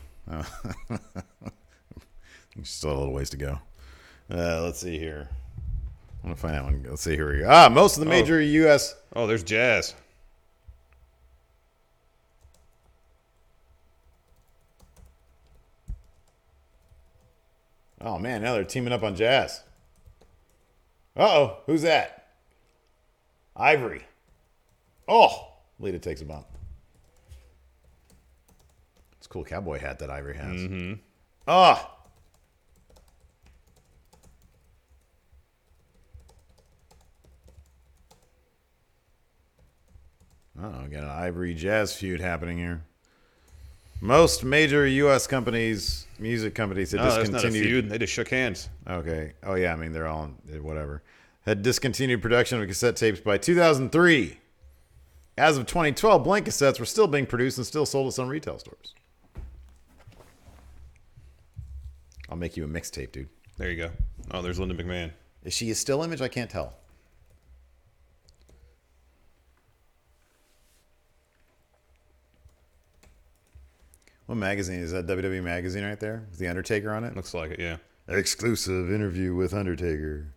Still a little ways to go. Let's see here. I want to find out one. Let's see. Here we go. Most of the major U.S. Oh, there's Jazz. Oh, man. Now they're teaming up on Jazz. Uh-oh. Who's that? Ivory. Oh. Lita takes a bump. It's a cool cowboy hat that Ivory has. Mm-hmm. Oh. Uh-oh. Got an Ivory Jazz feud happening here. Most major U.S. music companies, had That's not a discontinued. feud. They just shook hands. Okay. Oh, yeah. I mean, they're all whatever. Had discontinued production of cassette tapes by 2003. As of 2012, blank cassettes were still being produced and still sold at some retail stores. I'll make you a mixtape, dude. There you go. Oh, there's Linda McMahon. Is she a still image? I can't tell. What magazine is that? WWE magazine right there? Is the Undertaker on it? Looks like it, yeah. Exclusive interview with Undertaker.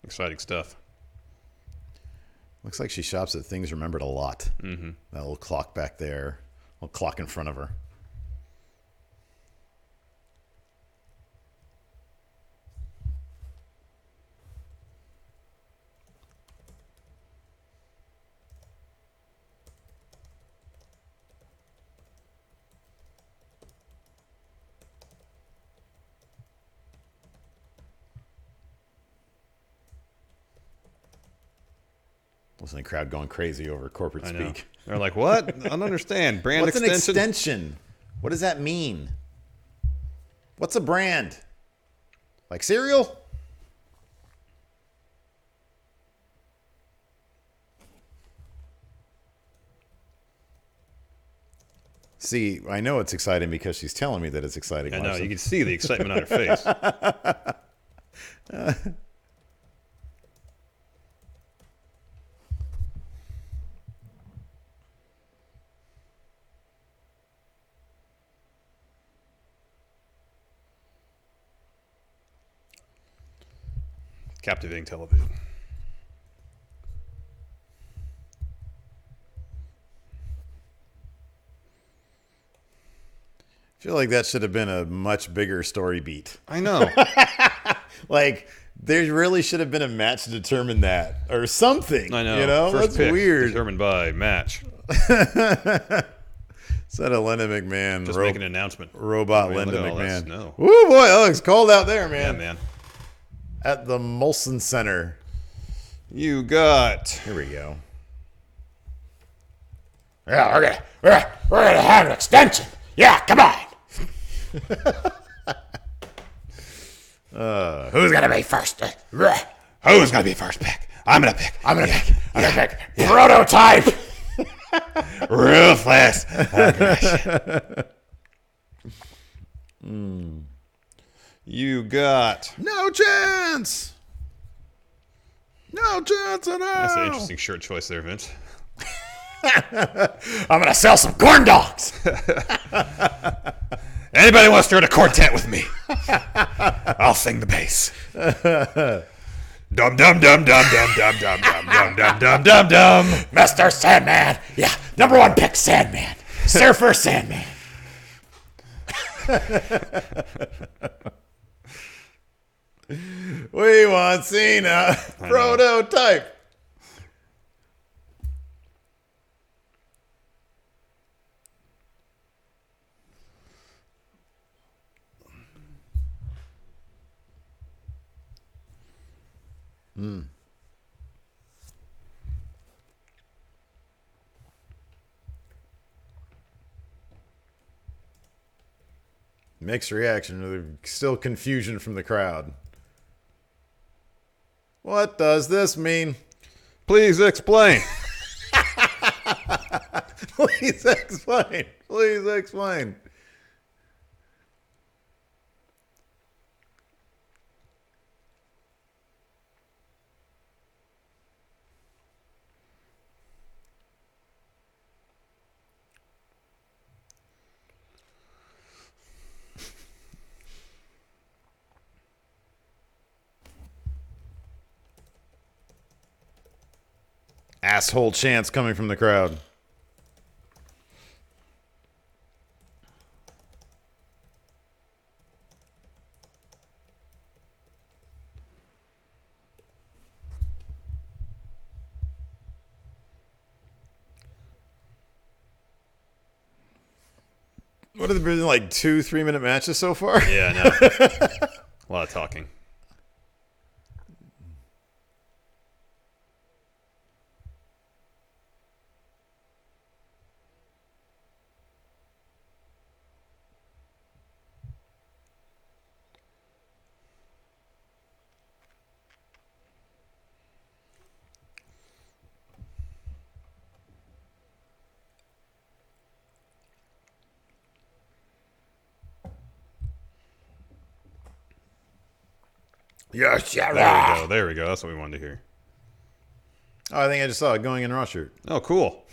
Exciting stuff. Looks like she shops at Things Remembered a lot. Mm-hmm. That little clock back there. Little clock in front of her. Listen, the crowd going crazy over corporate speak. They're like, what? I don't understand. Brand What's extension? an extension? What does that mean? What's a brand? Like cereal? See, I know it's exciting because she's telling me that it's exciting. I know. Larson. You can see the excitement on her face. Captivating television. I feel like that should have been a much bigger story beat. I know. Like, there really should have been a match to determine that or something. I know. You know, First that's pick weird. Determined by match. Instead of Linda McMahon, Just make an announcement. robot I mean, Linda look at all that McMahon. snow. Woo, boy, that looks cold out there, man. Yeah, man. At the Molson Center. You got. Here we go. Yeah, we're gonna have an extension. Yeah, come on. Who's gonna be first? Who's gonna be first pick? I'm gonna pick. I'm gonna pick. Yeah. Prototype. Real fast. You got. No chance. No chance at all. That's an interesting shirt choice there, Vince. I'm gonna sell some corn dogs. Anybody wants to start a quartet with me? I'll sing the bass. Dum dum dum dum dum dum dum dum dum dum dum dum dum. Mr. Sandman. Yeah, number one pick, Sandman. Surfer Sandman. We want Cena. Prototype. Mixed reaction. There's still confusion from the crowd. What does this mean? Please explain. Please explain. Please explain. Asshole chants coming from the crowd. What have there been, like 2-3 minute matches so far? Yeah, I know. A lot of talking. Yes, yeah. There we go. There we go. That's what we wanted to hear. Oh, I think I just saw it going in Raw shirt. Oh, cool.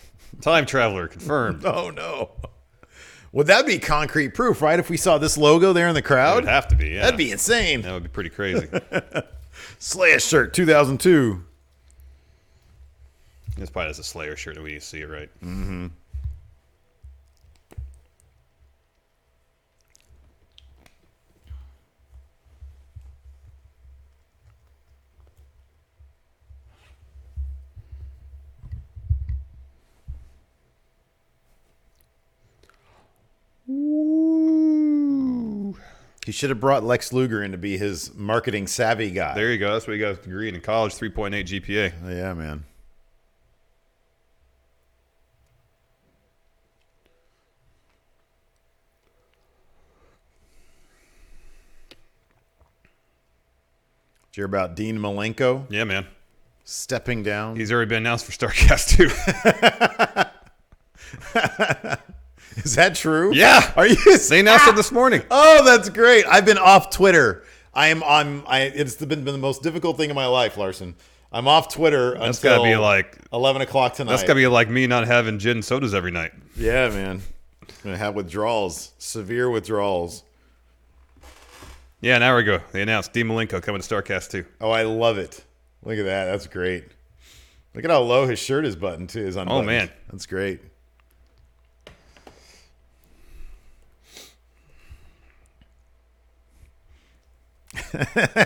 Time Traveler confirmed. Oh, no. Would that be concrete proof, right? If we saw this logo there in the It crowd? would have to be, yeah. That'd be insane. That would be pretty crazy. Slash shirt 2002. It's probably just a Slayer shirt and we need to see it, right? Mm-hmm. He should have brought Lex Luger in to be his marketing savvy guy. There you go. That's what you got a degree in college, 3.8 GPA. Oh, yeah, man. Did you hear about Dean Malenko Yeah, man. stepping down? He's already been announced for StarCast, too. Is that true? Yeah. Are you? They announced it this morning. Oh, that's great. I've been off Twitter. It's been the most difficult thing in my life, Larson. I'm off Twitter That's until got to be like 11 o'clock tonight. That's got to be like me not having gin and sodas every night. Yeah, man. I'm going to have withdrawals. Severe withdrawals. Yeah, now we go. They announced Dean Malenko coming to StarCast, too. Oh, I love it. Look at that. That's great. Look at how low his shirt is buttoned, too. Is unbuttoned. Oh, man. That's great.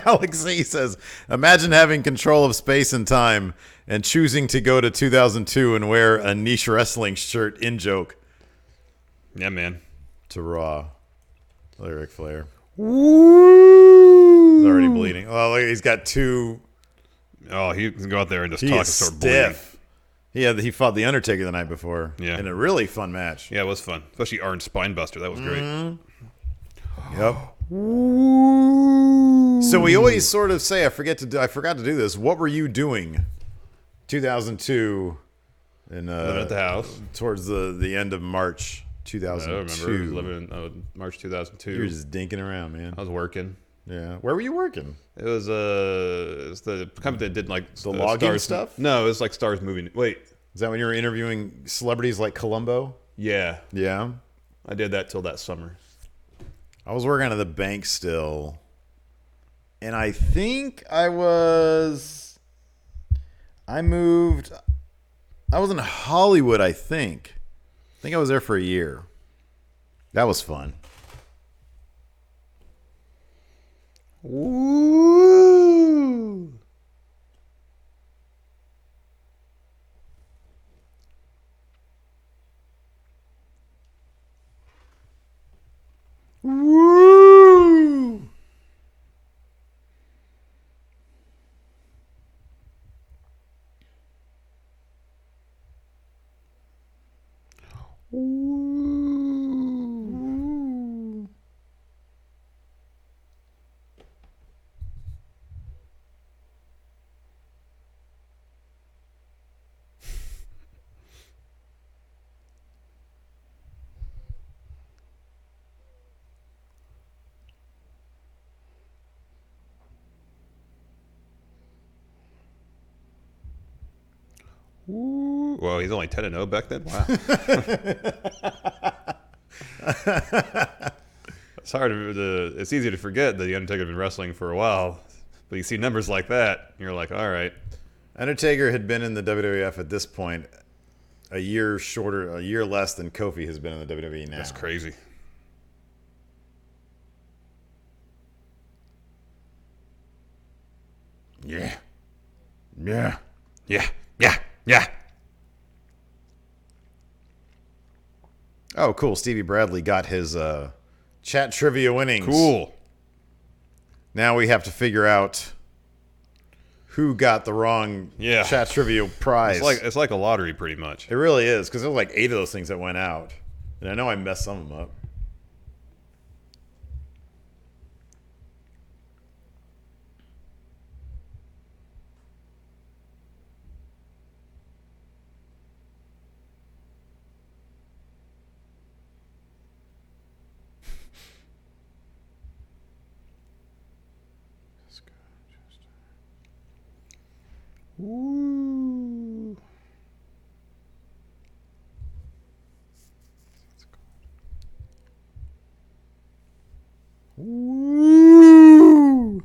Alex C says, imagine having control of space and time and choosing to go to 2002 and wear a niche wrestling shirt in joke Yeah, man. to Raw. Lyric Flair. He's already bleeding. Oh, look, he's got two. Oh, he can go out there and just He talk and is start bleeding. stiff. He fought The Undertaker the night before. Yeah. In a really fun match. Yeah, it was fun. Especially Arn's Spinebuster. That was great. Yep. So we always sort of say, I forgot to do this. What were you doing 2002 in Living at the house. towards the end of March I 2002? don't remember. It was living in March 2002. You were just dinking around, man. I was working. Yeah. Where were you working? It was the company that did like The logging Stars stuff? No, it was like Stars movie. Wait, Is that when you were interviewing celebrities like Columbo? yeah, Yeah. I did that till that summer. I was working at the bank still. And I think I moved. I was in Hollywood, I think. I think I was there for a year. That was fun. Woo! Woo! Woo! Woo! Well, he's only 10-0 back then. Wow. It's hard to. It's easy to forget that the Undertaker had been wrestling for a while, but you see numbers like that, and you're like, all right. Undertaker had been in the WWF at this point a year less than Kofi has been in the WWE now. That's crazy. Yeah. Yeah. Yeah. Yeah. Yeah. Oh, cool. Stevie Bradley got his chat trivia winnings. Cool. Now we have to figure out who got the wrong chat trivia prize. It's like a lottery, pretty much. It really is, because there were like 8 of those things that went out. And I know I messed some of them up. Woo. Woo.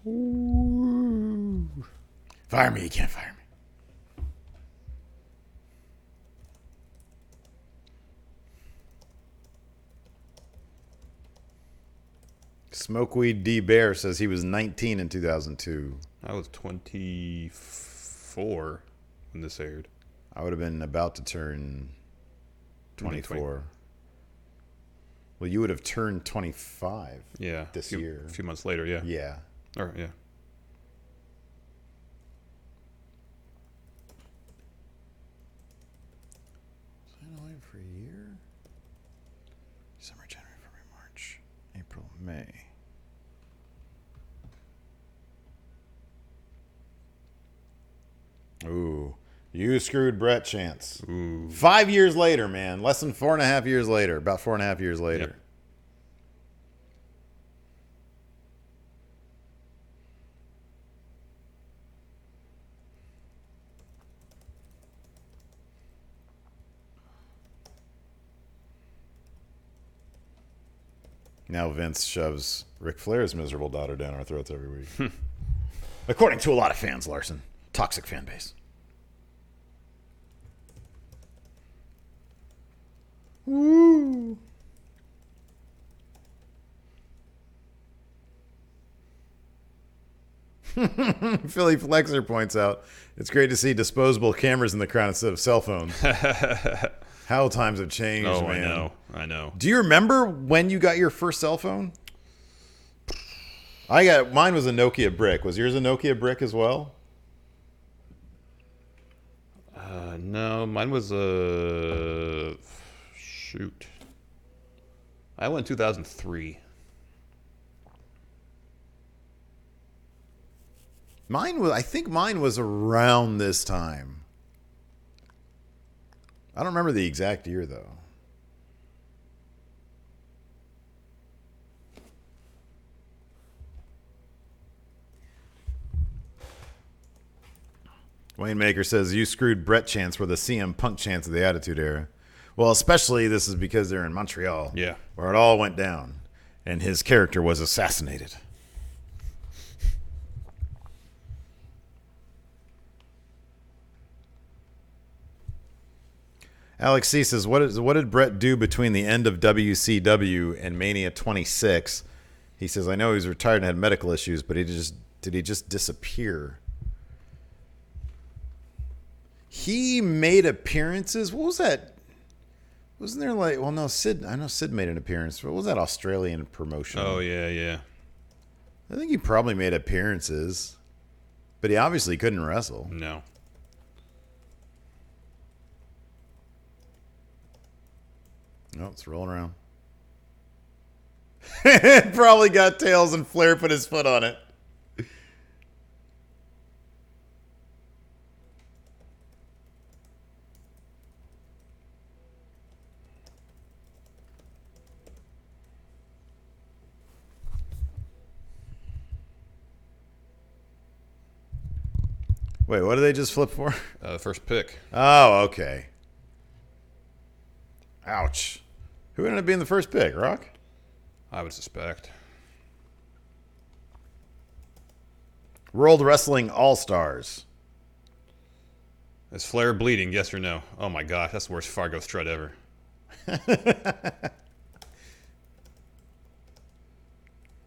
Woo. Fire me, you can't fire me. Smokeweed D. Bear says he was 19 in 2002. I was 24 when this aired. I would have been about to turn 24. Well, you would have turned 25 this year. A few months later, yeah. Yeah. Or, yeah. Was I only for a year? December, January, February, March, April, May. Ooh. You screwed Brett Chance. Ooh. 5 years later, man. Less than 4.5 years later. About 4.5 years later. Yep. Now Vince shoves Ric Flair's miserable daughter down our throats every week. According to a lot of fans, Larson. Toxic fan base. Woo! Philly Flexer points out, it's great to see disposable cameras in the crowd instead of cell phones. How times have changed, Oh, man. I know. Do you remember when you got your first cell phone? Mine was a Nokia brick. Was yours a Nokia brick as well? No, mine was a shoot. I went 2003. I think mine was around this time. I don't remember the exact year though. Wayne Maker says, you screwed Brett Chance for the CM Punk chance of the Attitude Era. Well, especially this is because they're in Montreal. Yeah. Where it all went down. And his character was assassinated. Alex C says, what did Brett do between the end of WCW and Mania 26 He says, I know he was retired and had medical issues, but did he just disappear? He made appearances. What was that? Wasn't there like, well, no, Sid. I know Sid made an appearance. What was that Australian promotion? Oh, yeah. I think he probably made appearances, but he obviously couldn't wrestle. No. No, it's rolling around. It probably got tails and Flair put his foot on it. Wait, what did they just flip for? First pick. Oh, okay. Ouch. Who ended up being the first pick, Rock? I would suspect. World Wrestling All-Stars. Is Flair bleeding, yes or no? Oh my gosh, that's the worst Fargo strut ever.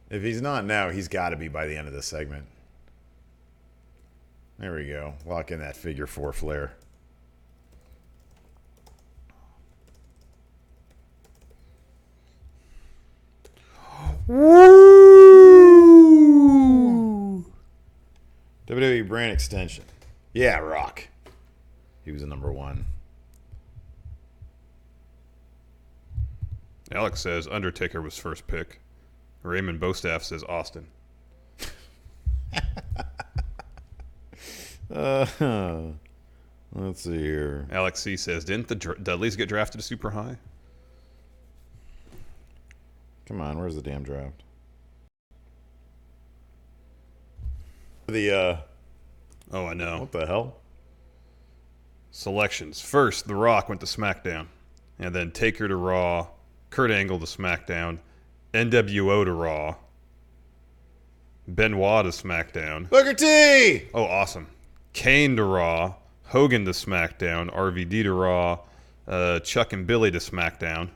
If he's not now, he's got to be by the end of this segment. There we go. Lock in that figure 4 Flair. Woo! WWE brand extension. Yeah, Rock. He was a number 1. Alex says Undertaker was first pick. Raymond Bostaff says Austin. Let's see here. Alex C says, didn't the Dudleys get drafted to super high? Come on, where's the damn draft? Oh, I know. What the hell? Selections. First, The Rock went to SmackDown. And then Taker to Raw. Kurt Angle to SmackDown. NWO to Raw. Benoit to SmackDown. Booker T! Oh, awesome. Kane to Raw. Hogan to SmackDown. RVD to Raw. Chuck and Billy to SmackDown.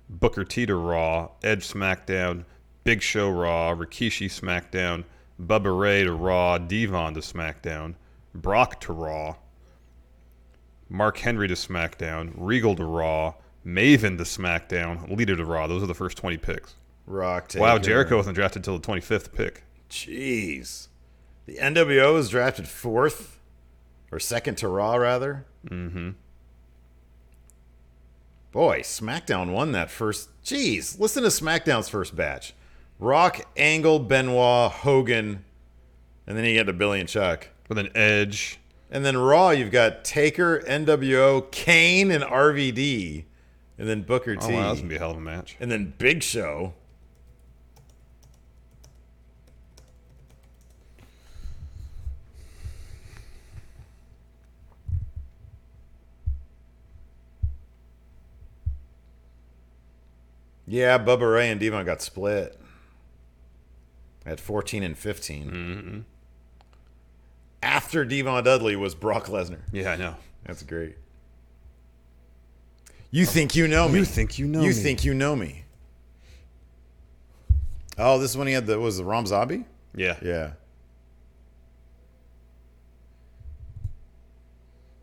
Booker T to Raw. Edge SmackDown. Big Show Raw. Rikishi SmackDown. Bubba Ray to Raw. Devon to SmackDown. Brock to Raw. Mark Henry to SmackDown. Regal to Raw. Maven to SmackDown. Lita to Raw. Those are the first 20 picks. Rock, Taker. Wow, Jericho wasn't drafted until the 25th pick. Jeez. The NWO was drafted 4th? Or 2nd to Raw, rather? Mm-hmm. Boy, SmackDown won that first. Jeez, listen to SmackDown's first batch. Rock, Angle, Benoit, Hogan, and then you get to Billy and Chuck. With an Edge. And then Raw, you've got Taker, NWO, Kane, and RVD. And then Booker T. Oh, wow, that's going to be a hell of a match. And then Big Show. Yeah, Bubba Ray and Devon got split at 14 and 15. Mm-hmm. After Devon Dudley was Brock Lesnar. Yeah, I know. That's great. You think you know me. You think you know You me. think you know me. Oh, this is when he had was the Ram Zombie? Yeah. Yeah.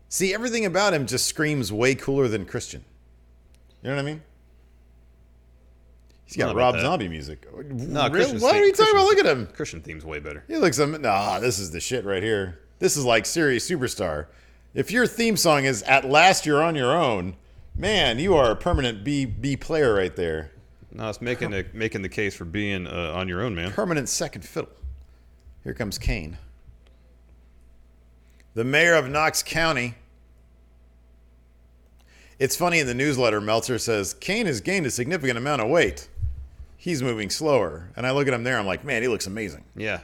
See, everything about him just screams way cooler than Christian. You know what I mean? He's got Rob Zombie music. No, really? What are you talking about? Look at him. Christian theme's way better. He looks nah, this is the shit right here. This is like Serious Superstar. If your theme song is At Last You're on Your Own, man, you are a permanent B player right there. No, it's making the case for being on your own, man. Permanent second fiddle. Here comes Kane. The mayor of Knox County. It's funny, in the newsletter, Meltzer says, Kane has gained a significant amount of weight. He's moving slower. And I look at him there, I'm like, man, he looks amazing. Yeah.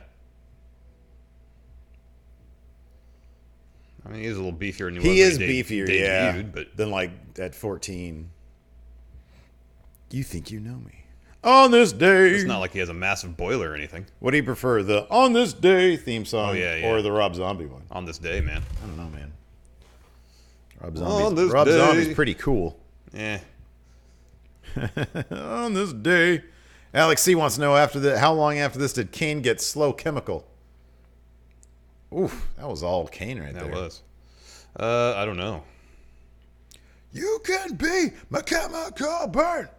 I mean, he's a little beefier than He is beefier, yeah, but than like at 14. You think you know me. On this day. It's not like he has a massive boiler or anything. What do you prefer, the On This Day theme song or the Rob Zombie one? On this day, man. I don't know, man. Rob Zombie's Zombie's pretty cool. Yeah. On this day. Alex C wants to know how long after this did Kane get slow chemical? Oof, that was all Kane right there. That was. I don't know. You can be my chemical burn.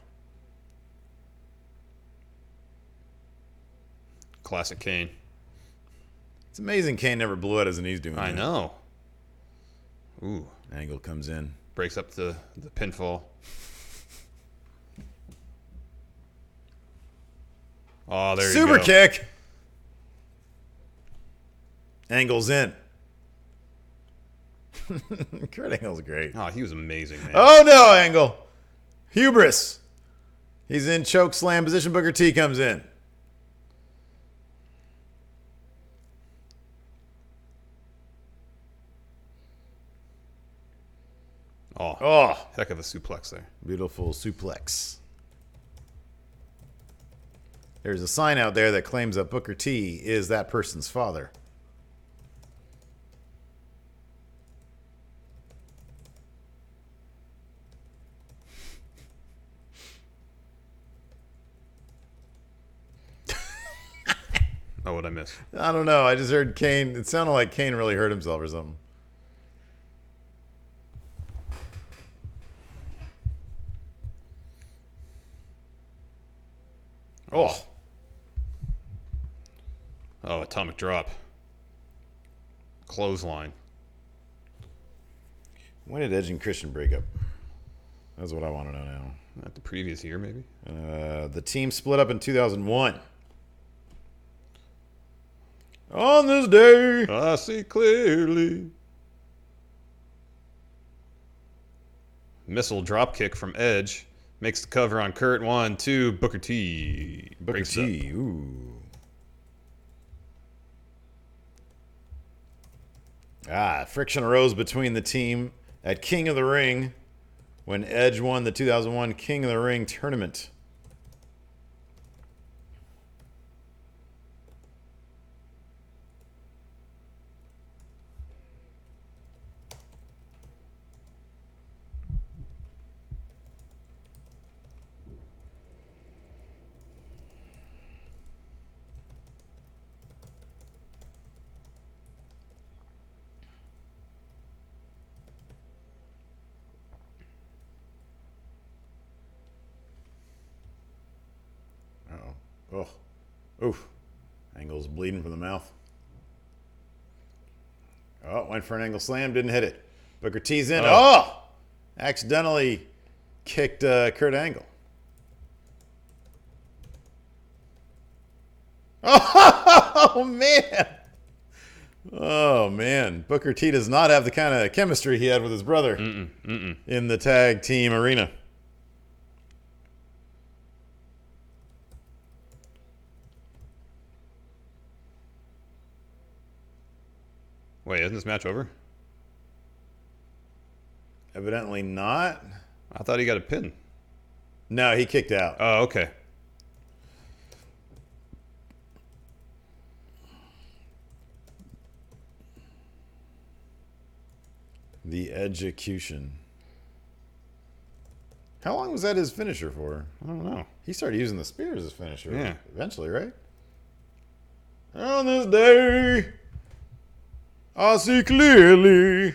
Classic Kane. It's amazing Kane never blew out as he's doing. I know. Ooh. Angle comes in. Breaks up the pinfall. Oh, there you go. Super kick. Angle's in. Kurt Angle's great. Oh, he was amazing, man. Oh no, Angle. Hubris. He's in choke slam position. Booker T comes in. Oh, heck of a suplex there. Beautiful suplex. There's a sign out there that claims that Booker T is that person's father. Oh, what'd I miss? I don't know. I just heard Kane. It sounded like Kane really hurt himself or something. Oh, atomic drop. Clothesline. When did Edge and Christian break up? That's what I want to know now. Not the previous year, maybe? The team split up in 2001. On this day. I see clearly. Missile drop kick from Edge. Makes the cover on Kurt. 1, 2. Booker T. Booker Breaks T. up. Ooh. Friction arose between the team at King of the Ring when Edge won the 2001 King of the Ring tournament. Oh, oof. Angle's bleeding from the mouth. Oh, went for an angle slam, didn't hit it. Booker T's in. Oh! Accidentally kicked Kurt Angle. Oh, man. Oh, man. Booker T does not have the kind of chemistry he had with his brother in the tag team arena. Wait, isn't this match over? Evidently not. I thought he got a pin. No, he kicked out. Oh, okay. The execution. How long was that his finisher for? I don't know. He started using the spear as his finisher. Yeah. Eventually, right? On this day, I see clearly.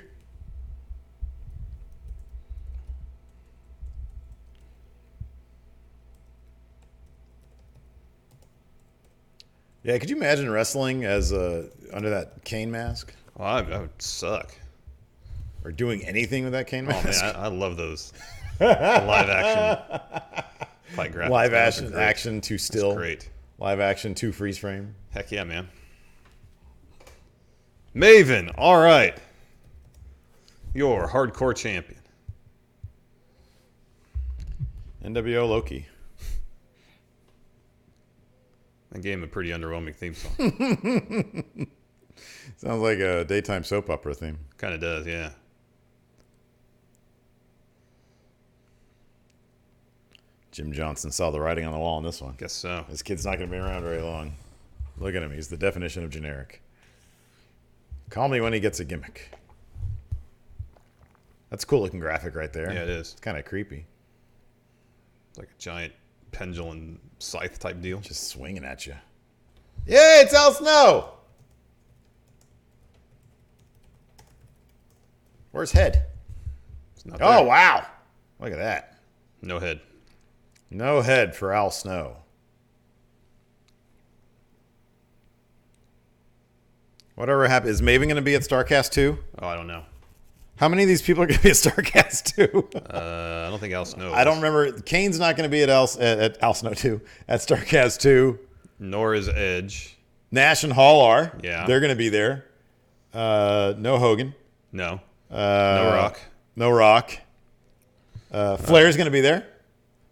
Yeah, could you imagine wrestling as under that Kane mask? Well, I would suck. Or doing anything with that Kane Oh, mask? man, I love those live action fight graphics. Live Those are great. action to still. That's great. Live action to freeze frame. Heck yeah, man. Maven, all right. Your hardcore champion. NWO Loki. That gave him a pretty underwhelming theme song. Sounds like a daytime soap opera theme. Kind of does, yeah. Jim Johnson saw the writing on the wall on this one. Guess so. This kid's not going to be around very long. Look at him. He's the definition of generic. Call me when he gets a gimmick. That's a cool looking graphic right there. Yeah, it is. It's kind of creepy. It's like a giant pendulum scythe type deal. Just swinging at you. Yeah, it's Al Snow. Where's Head? It's not Oh, there. wow. Look at that. No head. No head for Al Snow. Whatever happened. Is Maven going to be at StarCast 2? Oh, I don't know. How many of these people are going to be at StarCast 2? I don't think Al Snow. I don't remember. Kane's not going to be at Al Snow 2. At StarCast 2. Nor is Edge. Nash and Hall are. Yeah. They're going to be there. No Hogan. No. No Rock. No Rock. Flair's going to be there.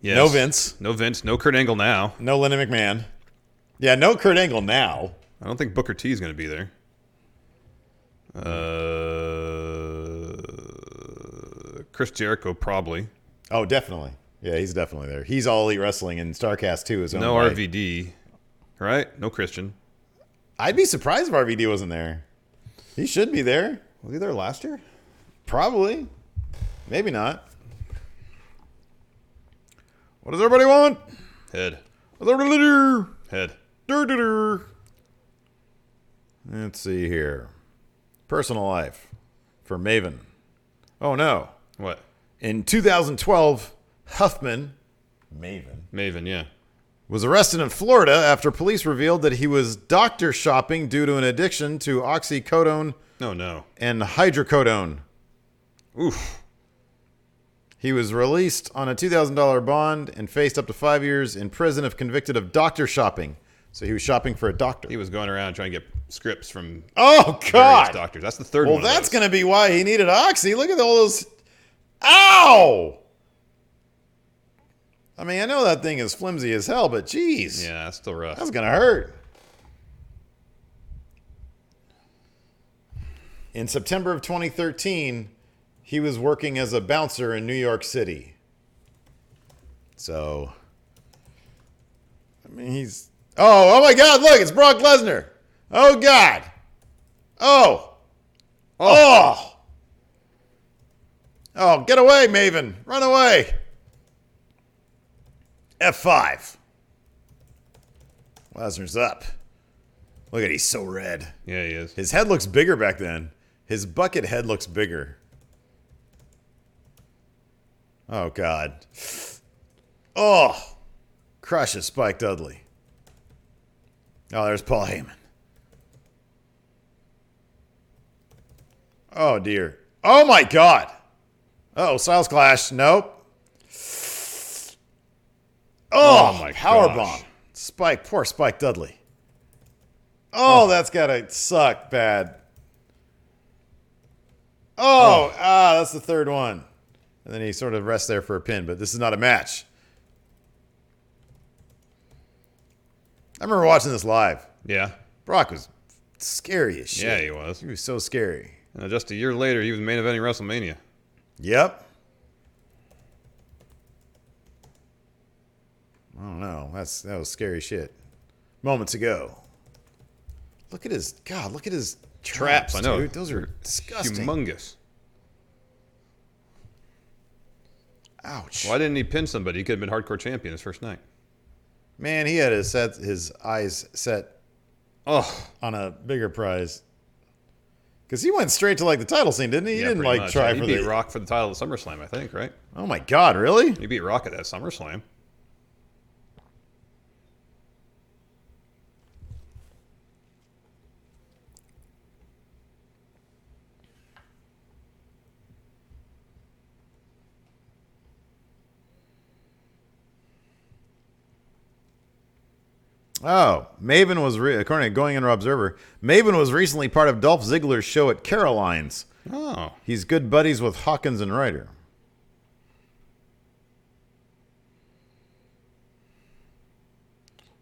Yes. No Vince. No Vince. No Kurt Angle now. No Lennon McMahon. Yeah, no Kurt Angle now. I don't think Booker T is going to be there. Chris Jericho probably. Oh, definitely. Yeah, he's definitely there. He's All Elite Wrestling, and StarCast 2 is No RVD. Right? No Christian. I'd be surprised if RVD wasn't there. He should be there. Was he there last year? Probably. Maybe not. What does everybody want? Head. What's everybody do? Head. Dur-dur-dur. Let's see here. Personal life for Maven. Oh, no. What? In 2012, Huffman, Maven, yeah. was arrested in Florida after police revealed that he was doctor shopping due to an addiction to oxycodone Oh, no. and hydrocodone. Oof. He was released on a $2,000 bond and faced up to 5 years in prison if convicted of doctor shopping. So he was shopping for a doctor. He was going around trying to get scripts from Oh, various God. doctors. That's the third Well, one. of that's those. going to be why he needed oxy. Look at all those. Ow! I mean, I know that thing is flimsy as hell, but geez. Yeah, that's still rough. That's going to hurt. In September of 2013, he was working as a bouncer in New York City. So, I mean, he's... Oh my God, look, it's Brock Lesnar. Oh, God. Oh. Oh. Oh, get away, Maven. Run away. F5. Lesnar's up. Look at, he's so red. Yeah, he is. His head looks bigger back then. His bucket head looks bigger. Oh, God. Oh. Crushes Spike Dudley. Oh, there's Paul Heyman. Oh, dear. Oh, my God. Oh, Styles Clash. Nope. Oh, my power gosh. bomb. Spike. Poor Spike Dudley. Oh, that's got to suck bad. Oh, that's the third one. And then he sort of rests there for a pin, but this is not a match. I remember watching this live. Yeah. Brock was scary as shit. Yeah, he was. He was so scary. And just a year later, he was main eventing WrestleMania. Yep. I don't know. That was scary shit. Moments ago. Look at his traps. I know. Dude. Those are disgusting. Humongous. Ouch. Why didn't he pin somebody? He could have been hardcore champion his first night. Man, he had his eyes set Oh, on a bigger prize. Because he went straight to like the title scene, didn't he? He yeah, didn't pretty like much. try He for beat the Rock for the title of SummerSlam, I think, right? Oh my God, really? He beat Rock at that SummerSlam. Oh, Maven was, according to Going Under Observer, Maven was recently part of Dolph Ziggler's show at Caroline's. Oh. He's good buddies with Hawkins and Ryder.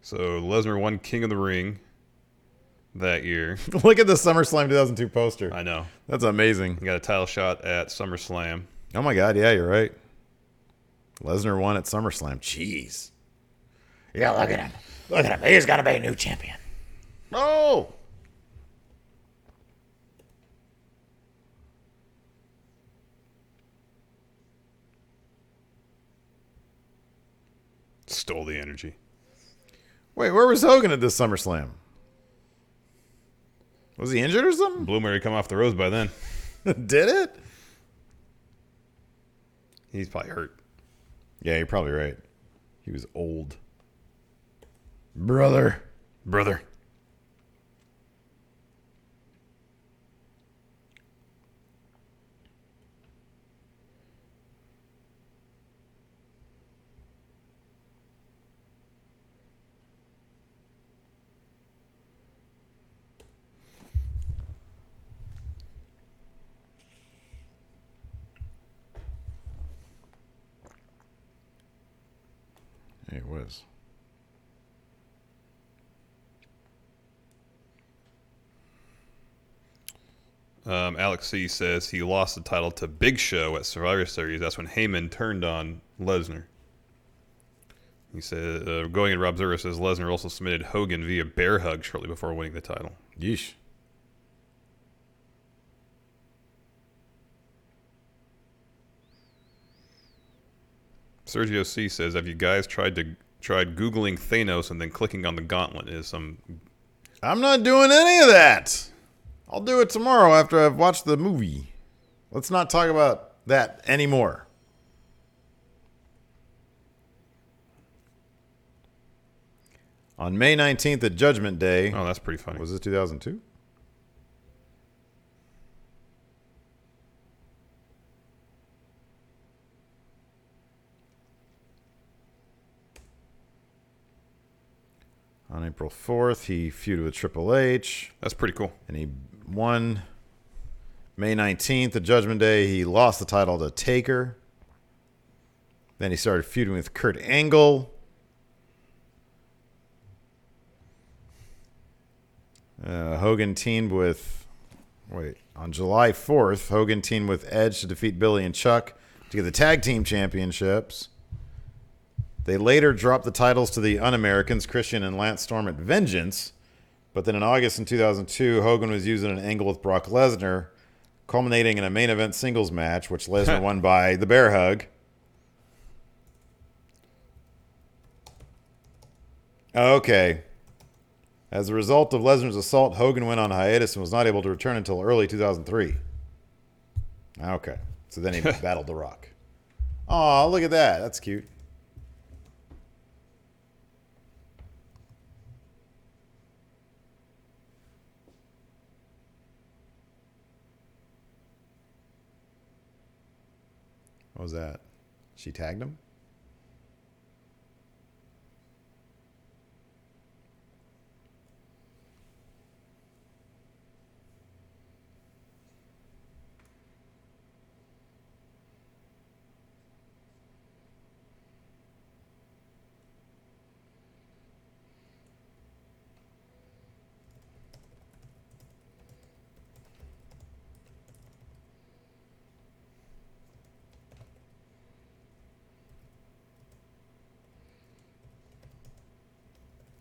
So Lesnar won King of the Ring that year. Look at the SummerSlam 2002 poster. I know. That's amazing. He got a title shot at SummerSlam. Oh my God, yeah, you're right. Lesnar won at SummerSlam. Jeez. Yeah, look at him. Look at him. He's going to be a new champion. Oh! stole the energy. Wait, where was Hogan at this SummerSlam? Was he injured or something? Bloomer had come off the ropes by then. Did it? He's probably hurt. Yeah, you're probably right. He was old. Brother. Hey, it was. Alex C. says he lost the title to Big Show at Survivor Series. That's when Heyman turned on Lesnar. He said, going in Rob Zerber says Lesnar also submitted Hogan via bear hug shortly before winning the title. Yeesh. Sergio C. says, have you guys tried Googling Thanos and then clicking on the gauntlet? I'm not doing any of that. I'll do it tomorrow after I've watched the movie. Let's not talk about that anymore. On May 19th at Judgment Day. Oh, that's pretty funny. Was this 2002? On April 4th, he feuded with Triple H. That's pretty cool. And he won. May 19th, at Judgment Day, he lost the title to Taker. Then he started feuding with Kurt Angle. Hogan teamed with... on July 4th, Hogan teamed with Edge to defeat Billy and Chuck to get the tag team championships. They later dropped the titles to the Un-Americans, Christian and Lance Storm, at Vengeance. But then in August in 2002, Hogan was using an angle with Brock Lesnar, culminating in a main event singles match, which Lesnar won by the bear hug. Okay. As a result of Lesnar's assault, Hogan went on hiatus and was not able to return until early 2003. Okay. So then he battled The Rock. Aw, look at that. That's cute. What was that? She tagged him?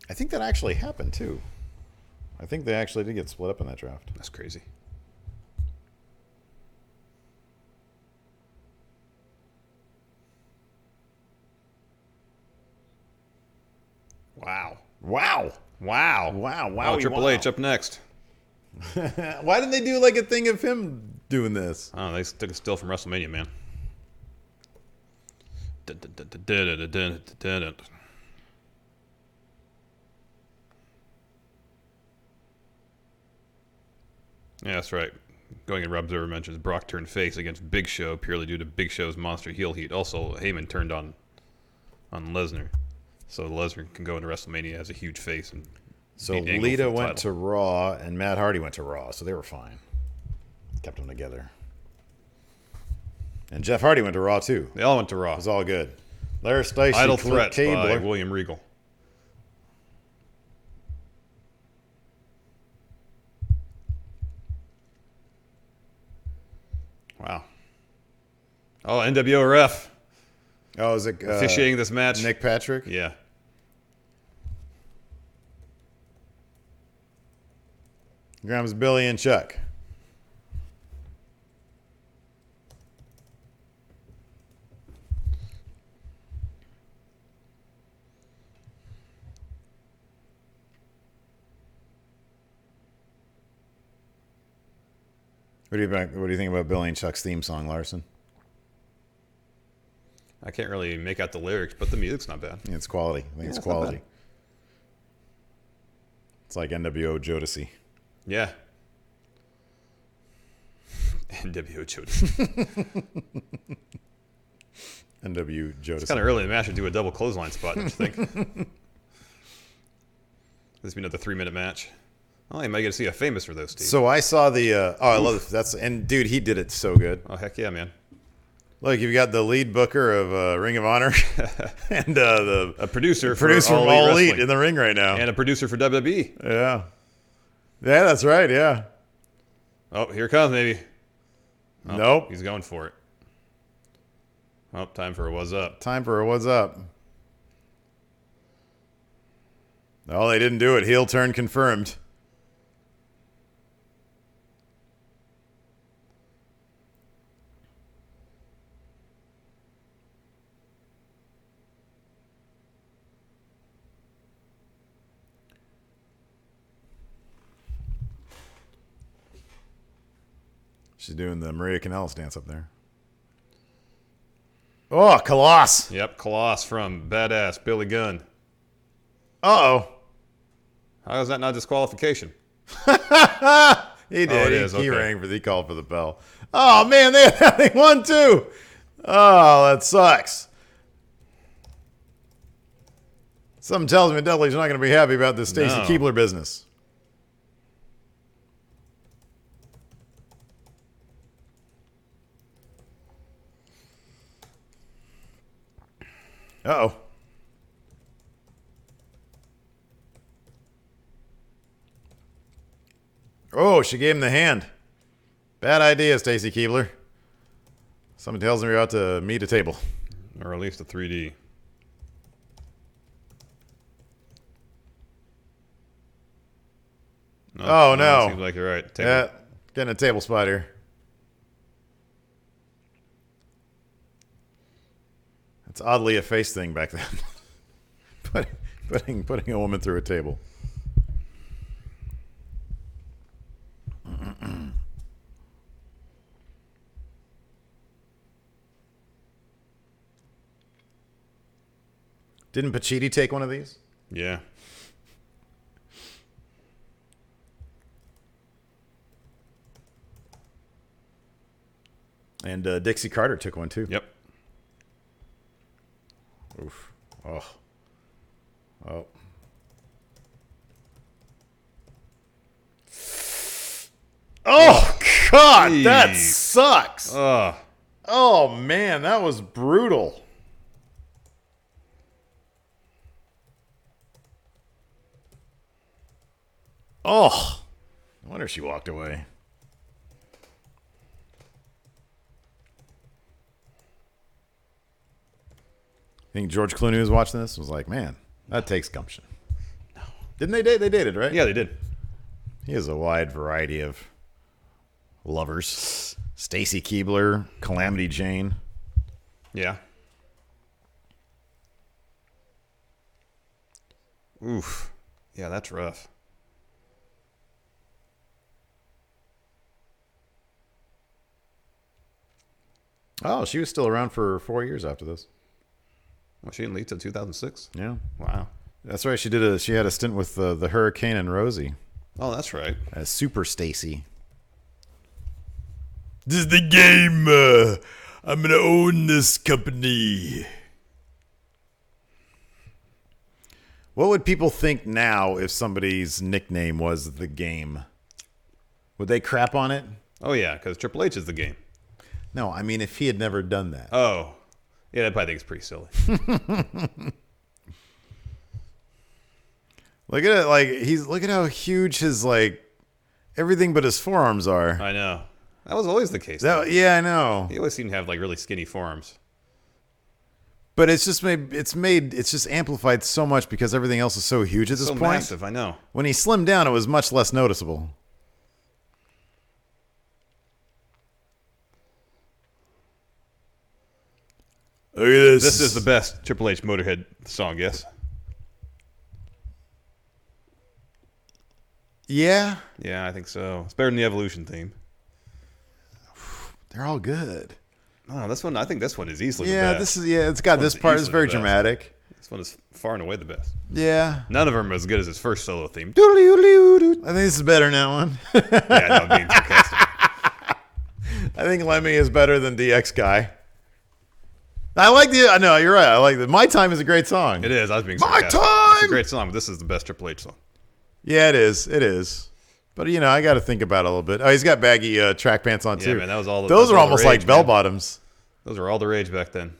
I think that actually happened, too. I think they actually did get split up in that draft. That's crazy. Wow. Oh, Triple H up next. Why didn't they do like a thing of him doing this? Oh, they took a still from WrestleMania, man. Yeah, that's right. Going in, Rob Zerber mentions Brock turned face against Big Show purely due to Big Show's monster heel heat. Also, Heyman turned on Lesnar. So Lesnar can go into WrestleMania as a huge face. And so beat Angle Lita for the went title. to Raw and Matt Hardy went to Raw, so they were fine. Kept them together. And Jeff Hardy went to Raw, too. They all went to Raw. It was all good. Larry Stacey, Idle Cliff Threats by Cabler. William Regal. Wow. Oh, NWO ref Oh, is it officiating this match. Nick Patrick? Yeah. Grams Billy and Chuck. What do you think about Billy and Chuck's theme song, Larson? I can't really make out the lyrics, but the music's not bad. Yeah, it's quality. I think it's quality. It's like NWO Jodeci. Yeah. NWO Jodeci. NW Jodeci. It's kind of early in the match to do a double clothesline spot, don't you think? This will be another 3-minute match. Oh, you might get to see a famous for those, Steve. So I saw the. I love this. And dude, he did it so good. Oh, heck yeah, man. Look, you've got the lead booker of Ring of Honor and A producer from All Elite Elite Wrestling. in the ring right now. And a producer for WWE. Yeah. Yeah, that's right. Yeah. Oh, here it comes, maybe. Oh, Nope. He's going for it. Oh, time for a what's up. Time for a what's up. No, they didn't do it. Heel turn confirmed. She's doing the Maria Kanellis dance up there. Oh, Colossus. Yep, Colossus from Badass Billy Gunn. Uh-oh. How is that not disqualification? He did. Oh, it is. He Okay. rang for he called for the bell. Oh man, they had that thing won too. Oh, that sucks. Something tells me Dudley's not going to be happy about this Stacy No. Keibler business. Uh-oh. Oh, she gave him the hand. Bad idea, Stacy Keibler. Someone tells me you're out to meet a table. Or at least a 3D. Oh, no. Seems like you're right. Yeah, getting a table spot here. It's oddly a face thing back then. putting a woman through a table. Didn't Pacitti take one of these? Yeah. And Dixie Carter took one too. Yep. Oof. Oh. Oh. Oh, God, that Jeez. sucks. Ugh. Oh, man, that was brutal. Oh. I wonder if she walked away. I think George Clooney was watching this was like, man, that takes gumption. No. Didn't they date? They dated, right? Yeah, they did. He has a wide variety of lovers. Stacy Keibler, Calamity Jane. Yeah. Oof. Yeah, that's rough. Oh, she was still around for 4 years after this. Was she in Elite till 2006? Yeah. Wow. That's right. She had a stint with the Hurricane and Rosie Oh, that's right. as Super Stacy. This is the game. I'm gonna own this company. What would people think now if somebody's nickname was the game? Would they crap on it? Oh, yeah, because Triple H is the game. No, I mean if he had never done that. Oh. Yeah, I probably think it's pretty silly. Look at it, like look at how huge his everything but his forearms are. I know. That was always the case. though. Yeah, I know. He always seemed to have like really skinny forearms. But it's just amplified so much because everything else is so huge at this So point. massive, I know. When he slimmed down, it was much less noticeable. Look at this. This is the best Triple H Motorhead song, yes? Yeah. Yeah, I think so. It's better than the Evolution theme. They're all good. Oh, this one, I think this one is easily the Yeah, best. it's got this part. It's easily very the best. dramatic. This one is far and away the best. Yeah. None of them are as good as his first solo theme. I think this is better than that one. Yeah, no, being sarcastic. I think Lemmy is better than DX Guy. I like I know, you're right. I like the My Time is a great song. It is. I was being My sarcastic. Time! It's a great song, but this is the best Triple H song. Yeah, it is. It is. But, I got to think about it a little bit. Oh, he's got baggy track pants on, too. Yeah, man, that was all. Those are almost like rage, bell man. bottoms. Those were all the rage back then.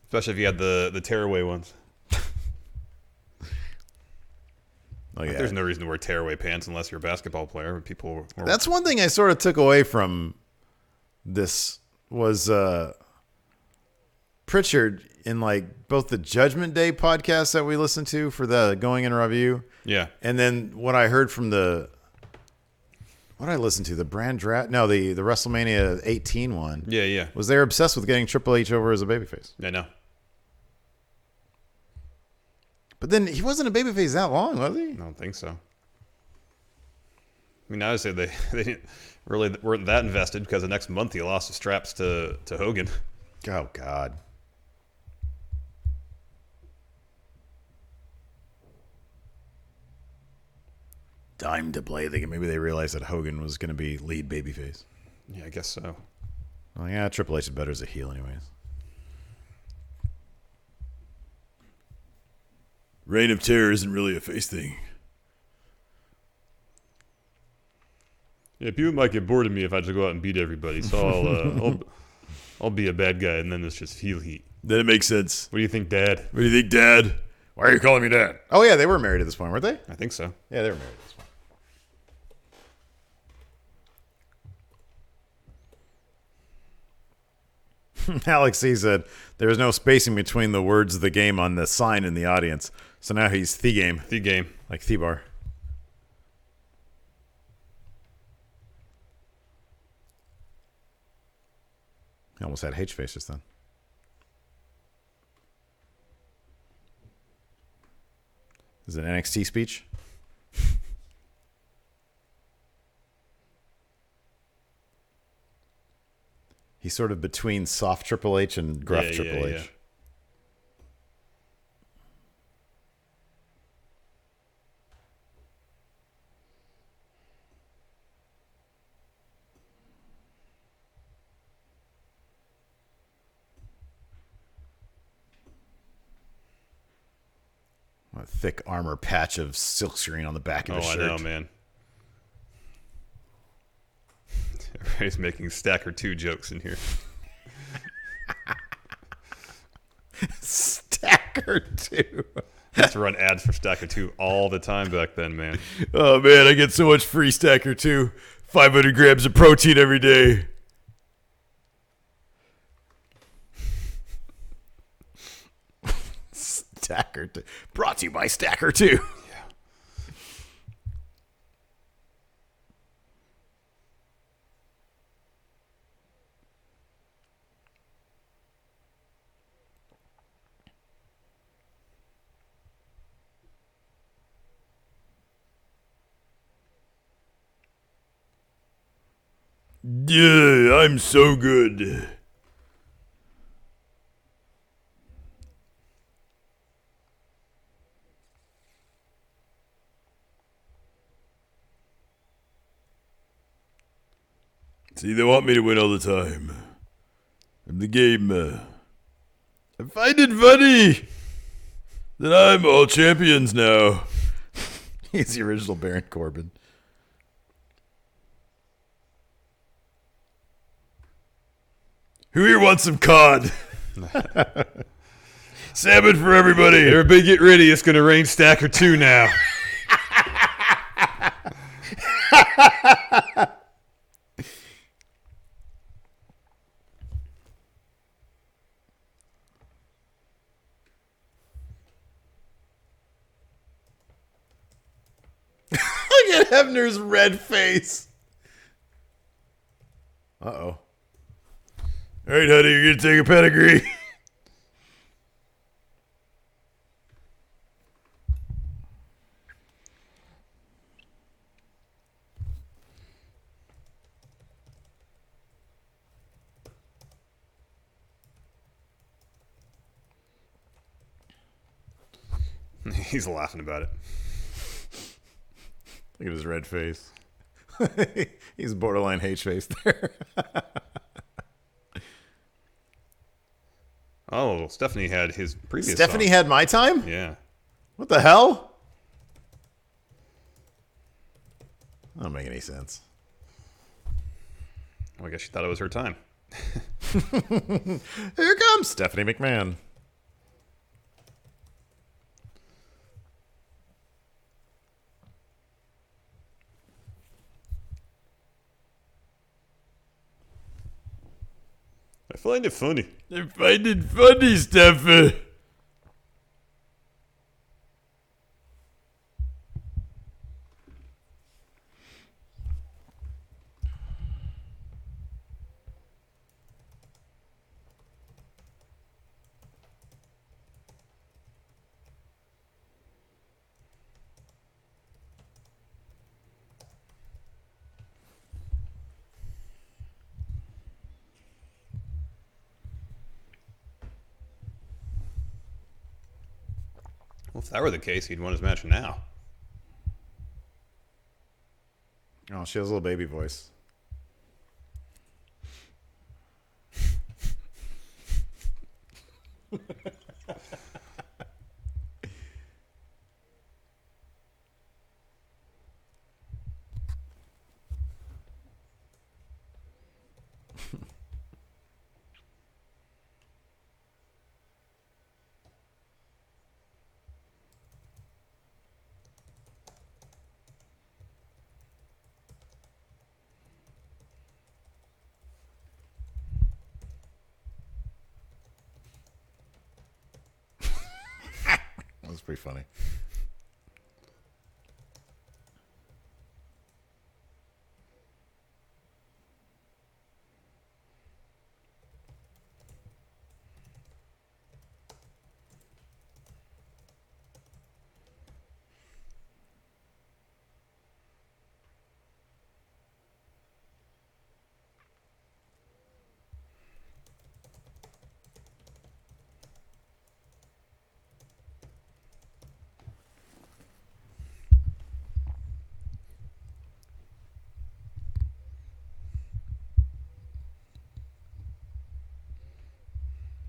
Especially if you had the tearaway ones. Oh, yeah. There's no reason to wear tearaway pants unless you're a basketball player. People. That's one thing I sort of took away from this was Pritchard in like both the Judgment Day podcast that we listened to for the Going in Review. Yeah. And then what I heard from what did I listen to? The brand draft? No, the WrestleMania 18 one. Yeah. Was they're obsessed with getting Triple H over as a babyface. I know. But then he wasn't a babyface that long, was he? I don't think so. I mean, I would say they didn't really weren't that invested because the next month he lost the straps to Hogan. Oh, God. Time to play. Maybe they realized that Hogan was going to be lead babyface. Yeah, I guess so. Well, yeah, Triple H is better as a heel anyways. Reign of Terror isn't really a face thing. Yeah, people might get bored of me if I just go out and beat everybody. So I'll be a bad guy, and then it's just heel heat. Then it makes sense. What do you think, Dad? What do you think, Dad? Why are you calling me Dad? Oh, yeah, they were married at this point, weren't they? I think so. Yeah, they were married at this point. Alex C said there was no spacing between the words of the game on the sign in the audience. So now he's The Game. The game. Like Thebar. He almost had H face just then. Is it an NXT speech? He's sort of between soft Triple H and gruff Triple H. Yeah. A thick armor patch of silkscreen on the back of his shirt. I know, man. Everybody's making Stacker 2 jokes in here. Stacker 2. I used to run ads for Stacker 2 all the time back then, man. Oh, man, I get so much free Stacker 2. 500 grams of protein every day. Stacker 2. Brought to you by Stacker 2. Yeah. Yeah, I'm so good. See, they want me to win all the time. I'm the game. I find it funny that I'm all champions now. He's the original Baron Corbin. Who here wants some cod? Salmon for everybody. Everybody get ready. It's going to rain Stacker 2 now. Look at Hebner's red face. Uh-oh. All right, honey, you're going to take a pedigree. He's laughing about it. Look at his red face. He's borderline H face there. Oh, Stephanie had his previous Stephanie song. had my time? Yeah. What the hell? That don't make any sense. Well, I guess she thought it was her time. Here comes Stephanie McMahon. I find it funny. I find it funny, Stephanie. Well, if that were the case, he'd won his match now. Oh, she has a little baby voice. That's pretty funny.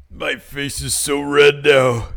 My face is so red now.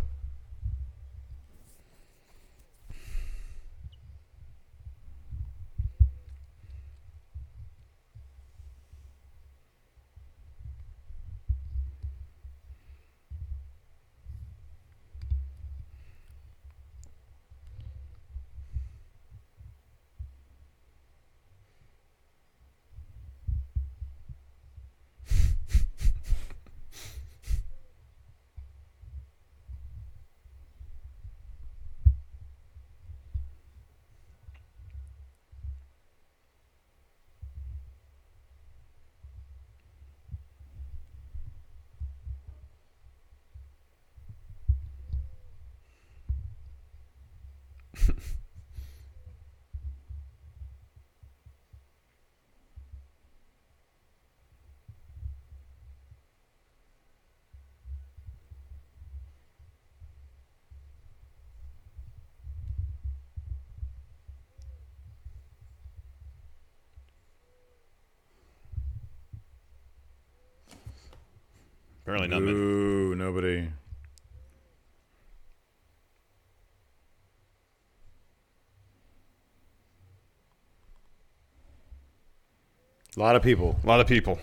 Apparently not many. Ooh, nobody. A lot of people. A lot of people.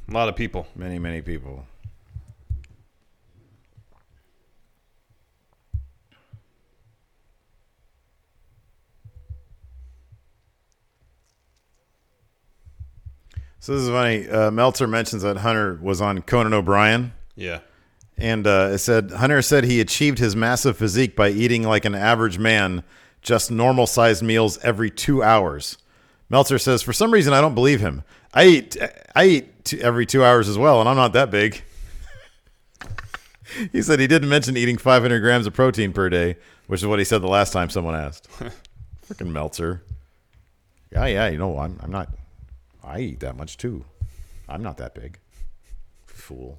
A lot of people. Many, many people. So this is funny. Meltzer mentions that Hunter was on Conan O'Brien. Yeah. And it said, Hunter said he achieved his massive physique by eating like an average man, just normal-sized meals every 2 hours. Meltzer says, for some reason, I don't believe him. I eat every 2 hours as well, and I'm not that big. He said he didn't mention eating 500 grams of protein per day, which is what he said the last time someone asked. Freaking Meltzer. Yeah, you know, I'm not. I eat that much too. I'm not that big. Fool.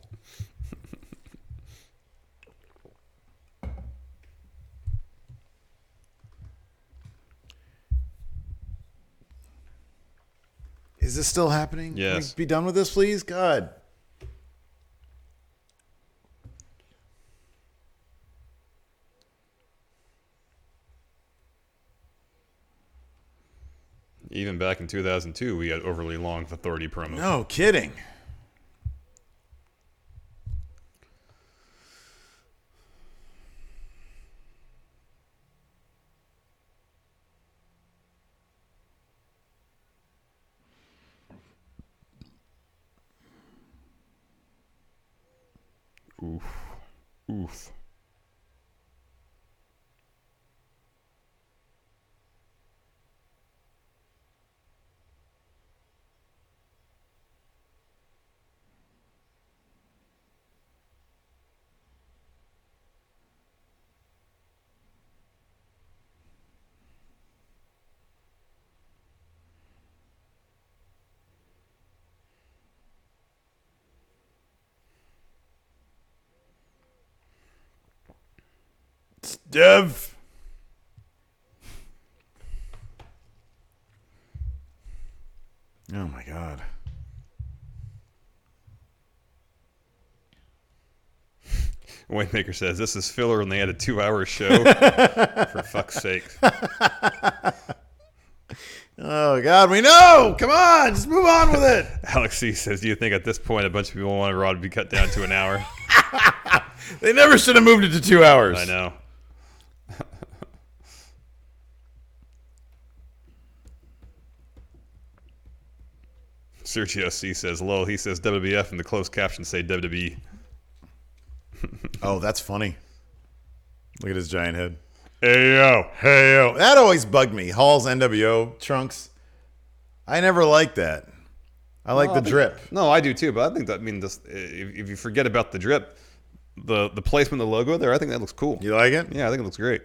Is this still happening? Yes. Can we be done with this, please? God. Even back in 2002, we had overly long authority promos. No kidding. Oof. Oof. Dev. Oh my God. Waymaker says, this is filler and they had a 2-hour show. For fuck's sake. Oh God, we know. Come on, just move on with it. Alex C says, do you think at this point a bunch of people want Raw to be cut down to an hour? They never should have moved it to 2 hours. I know. Sergio C says, lol, he says WWF and the closed captions say WWE. Oh, that's funny. Look at his giant head. Hey, yo. Hey, yo. That always bugged me. Hall's NWO trunks. I never liked that. I like the drip. No, I do too, but I think that, if you forget about the drip, the placement of the logo there, I think that looks cool. You like it? Yeah, I think it looks great.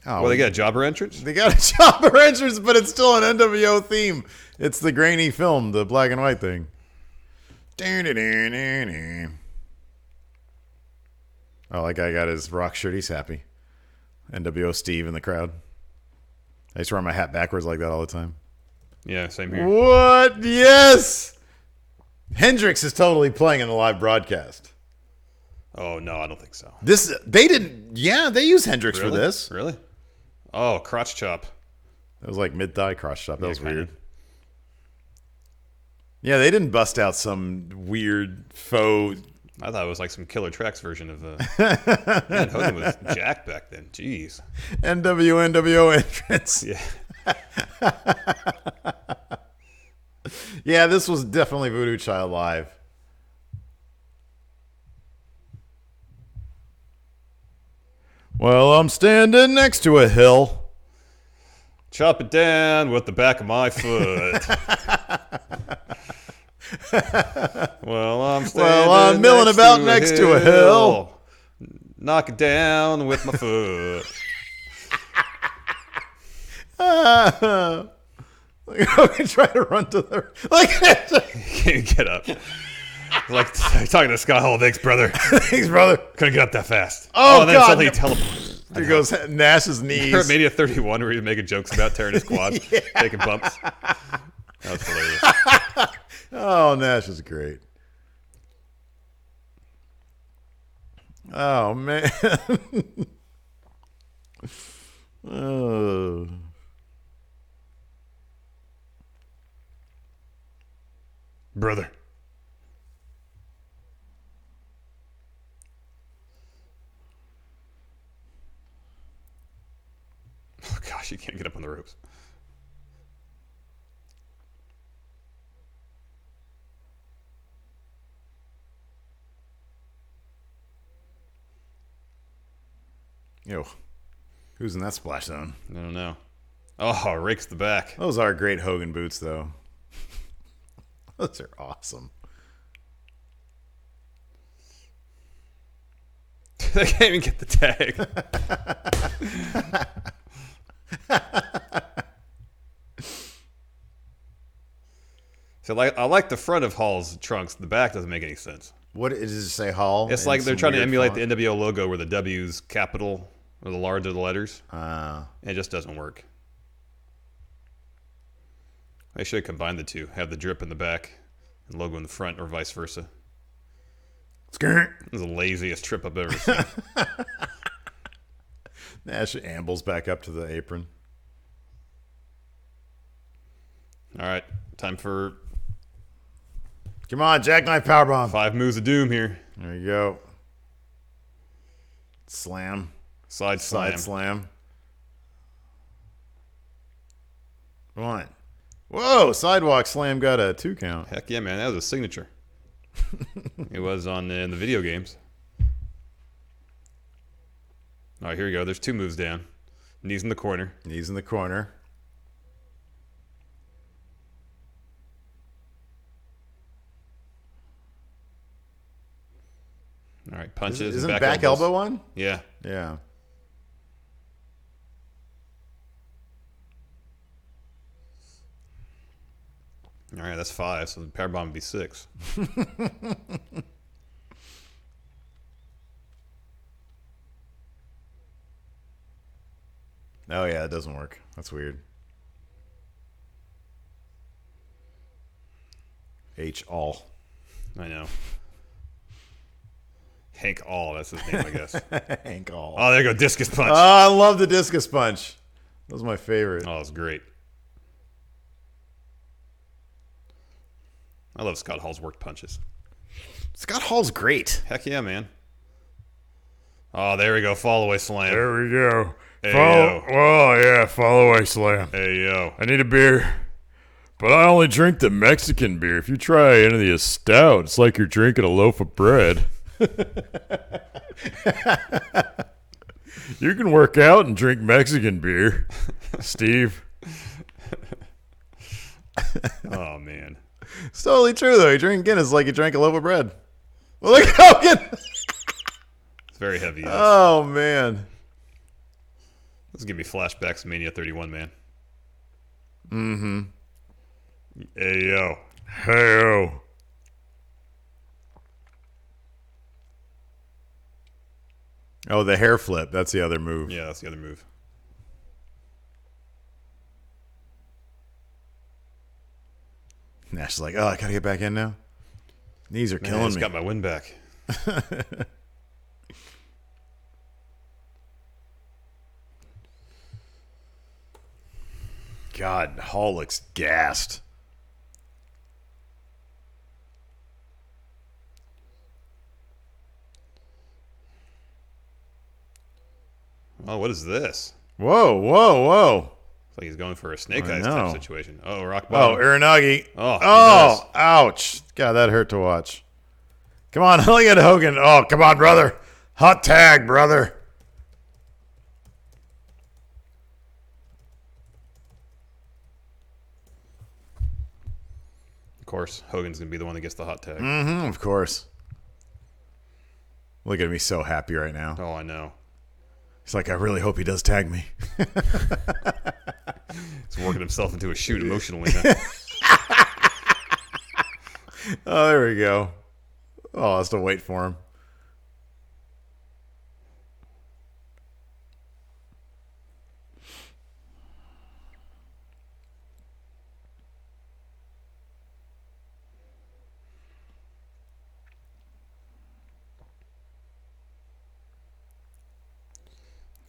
Oh, Well, they got a jobber entrance? They got a chopper entrance, but it's still an NWO theme. It's the grainy film, the black and white thing. Oh, that guy got his rock shirt. He's happy. NWO Steve in the crowd. I used to wear my hat backwards like that all the time. Yeah, same here. What? Yes! Hendrix is totally playing in the live broadcast. Oh, no, I don't think so. They use Hendrix for this. Really? Oh, crotch chop. That was like mid-thigh crotch chop. That was kinda. weird. Yeah, they didn't bust out some weird faux. I thought it was like some Killer Tracks version of Man, Hogan was jacked back then. Jeez. NWO entrance. Yeah. Yeah, this was definitely Voodoo Child live. Well, I'm standing next to a hill. Chop it down with the back of my foot. I'm milling about next to a hill. Knock it down with my foot. Hogan try to run to the Can't get up. Like talking to Scott Hall. Thanks, brother. Thanks, brother. Couldn't get up that fast. Oh, and then God. suddenly he teleports. There goes Nash's knees. Remember Mania 31 where he was making jokes about tearing his quads, taking bumps? That was hilarious. Oh, Nash is great. Oh, man. Oh. Brother. Oh, gosh, you can't get up on the ropes. Yo, who's in that splash zone? I don't know. Oh, rakes the back. Those are great Hogan boots, though. Those are awesome. They can't even get the tag. So, I like the front of Hall's trunks. The back doesn't make any sense. What does it say, Hall? It's like they're trying to emulate the NWO logo where the W's capital or the large of the letters. And it just doesn't work. I should combine the two. Have the drip in the back and logo in the front, or vice versa. Skirt. This is the laziest trip I've ever seen. Nash ambles back up to the apron. All right, time for Come on, jackknife powerbomb. 5 moves of doom here. There you go. Slam. Side slam. Side slam. One. Whoa, sidewalk slam got a 2 count. Heck yeah, man. That was a signature. It was in the video games. All right, here we go. There's 2 moves down. Knees in the corner. Knees in the corner. All right, punches. Isn't back elbow one? Yeah. Yeah. All right, that's 5. So the power bomb would be 6. Oh, yeah, it doesn't work. That's weird. H all. I know. Hank All, that's his name, I guess. Hank all. Oh, there you go. Discus punch. Oh, I love the discus punch. That was my favorite. Oh, it's great. I love Scott Hall's worked punches. Scott Hall's great. Heck yeah, man. Oh, there we go. Fall away slam. There we go. Hey, Follow, yo. oh, yeah, follow away slam. Hey, yo. I need a beer. But I only drink the Mexican beer. If you try any of the stout, it's like you're drinking a loaf of bread. You can work out and drink Mexican beer, Steve. Oh, man. It's totally true, though. You drink Guinness like you drank a loaf of bread. Well, look at Hogan. It's very heavy. Yes. Oh, man. This is giving me flashbacks to Mania 31, man. Mm-hmm. Hey, yo. Hey-o. Oh, the hair flip. That's the other move. Yeah, that's the other move. Nash is like, oh, I got to get back in now. Knees are Man, I killing just me. got my win back. God, Hall looks gassed. Oh, what is this? Whoa, whoa, whoa. It's like he's going for a snake I eyes know. type situation. Oh, rock Oh, bottom. Uranagi. Oh, he Oh, does. ouch. God, that hurt to watch. Come on, look at Hogan. Oh, come on, brother. Hot tag, brother. Of course, Hogan's going to be the one that gets the hot tag. Mm-hmm, of course. Look at me so happy right now. Oh, I know. He's like, I really hope he does tag me. He's working himself into a shoot emotionally. Huh? Oh, there we go. Oh, I have to wait for him.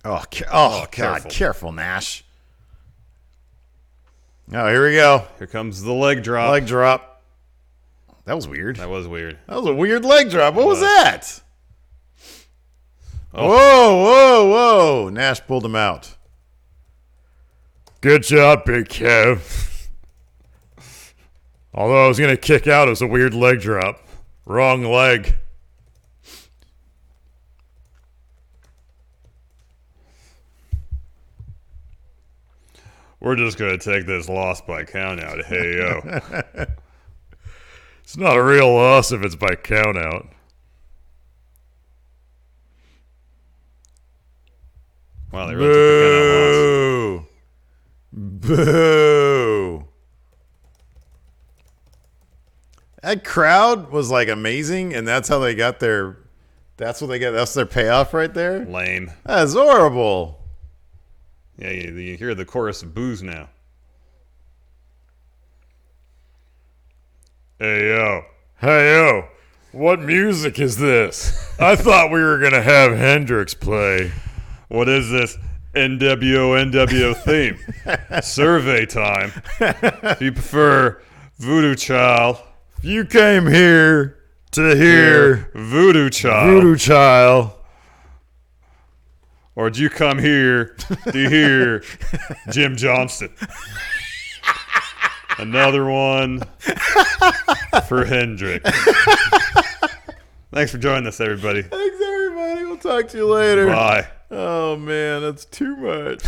Oh, God, careful. careful, Nash. Oh, here we go. Here comes the leg drop. Leg drop. That was weird. That was weird. That was a weird leg drop. What was was. that? Oh. Whoa, whoa, whoa. Nash pulled him out. Good job, Big Kev. Although I was going to kick out, it was a weird leg drop. Wrong leg. We're just going to take this loss by count out. Hey, yo. It's not a real loss if it's by count out. Wow, they really took the count out loss. Boo. Boo. That crowd was like amazing, and that's how they got their. That's what they get. That's their payoff right there. Lame. That's horrible. Yeah, you hear the chorus of boos now. Hey, yo. Hey, yo, what music is this? I thought we were going to have Hendrix play. What is this NWO theme? Survey time. If you prefer Voodoo Child, If you came here to hear Voodoo Child, Voodoo Child, or did you come here to hear Jim Johnston? Another one for Hendrick. Thanks for joining us, everybody. Thanks, everybody. We'll talk to you later. Bye. Oh, man, that's too much.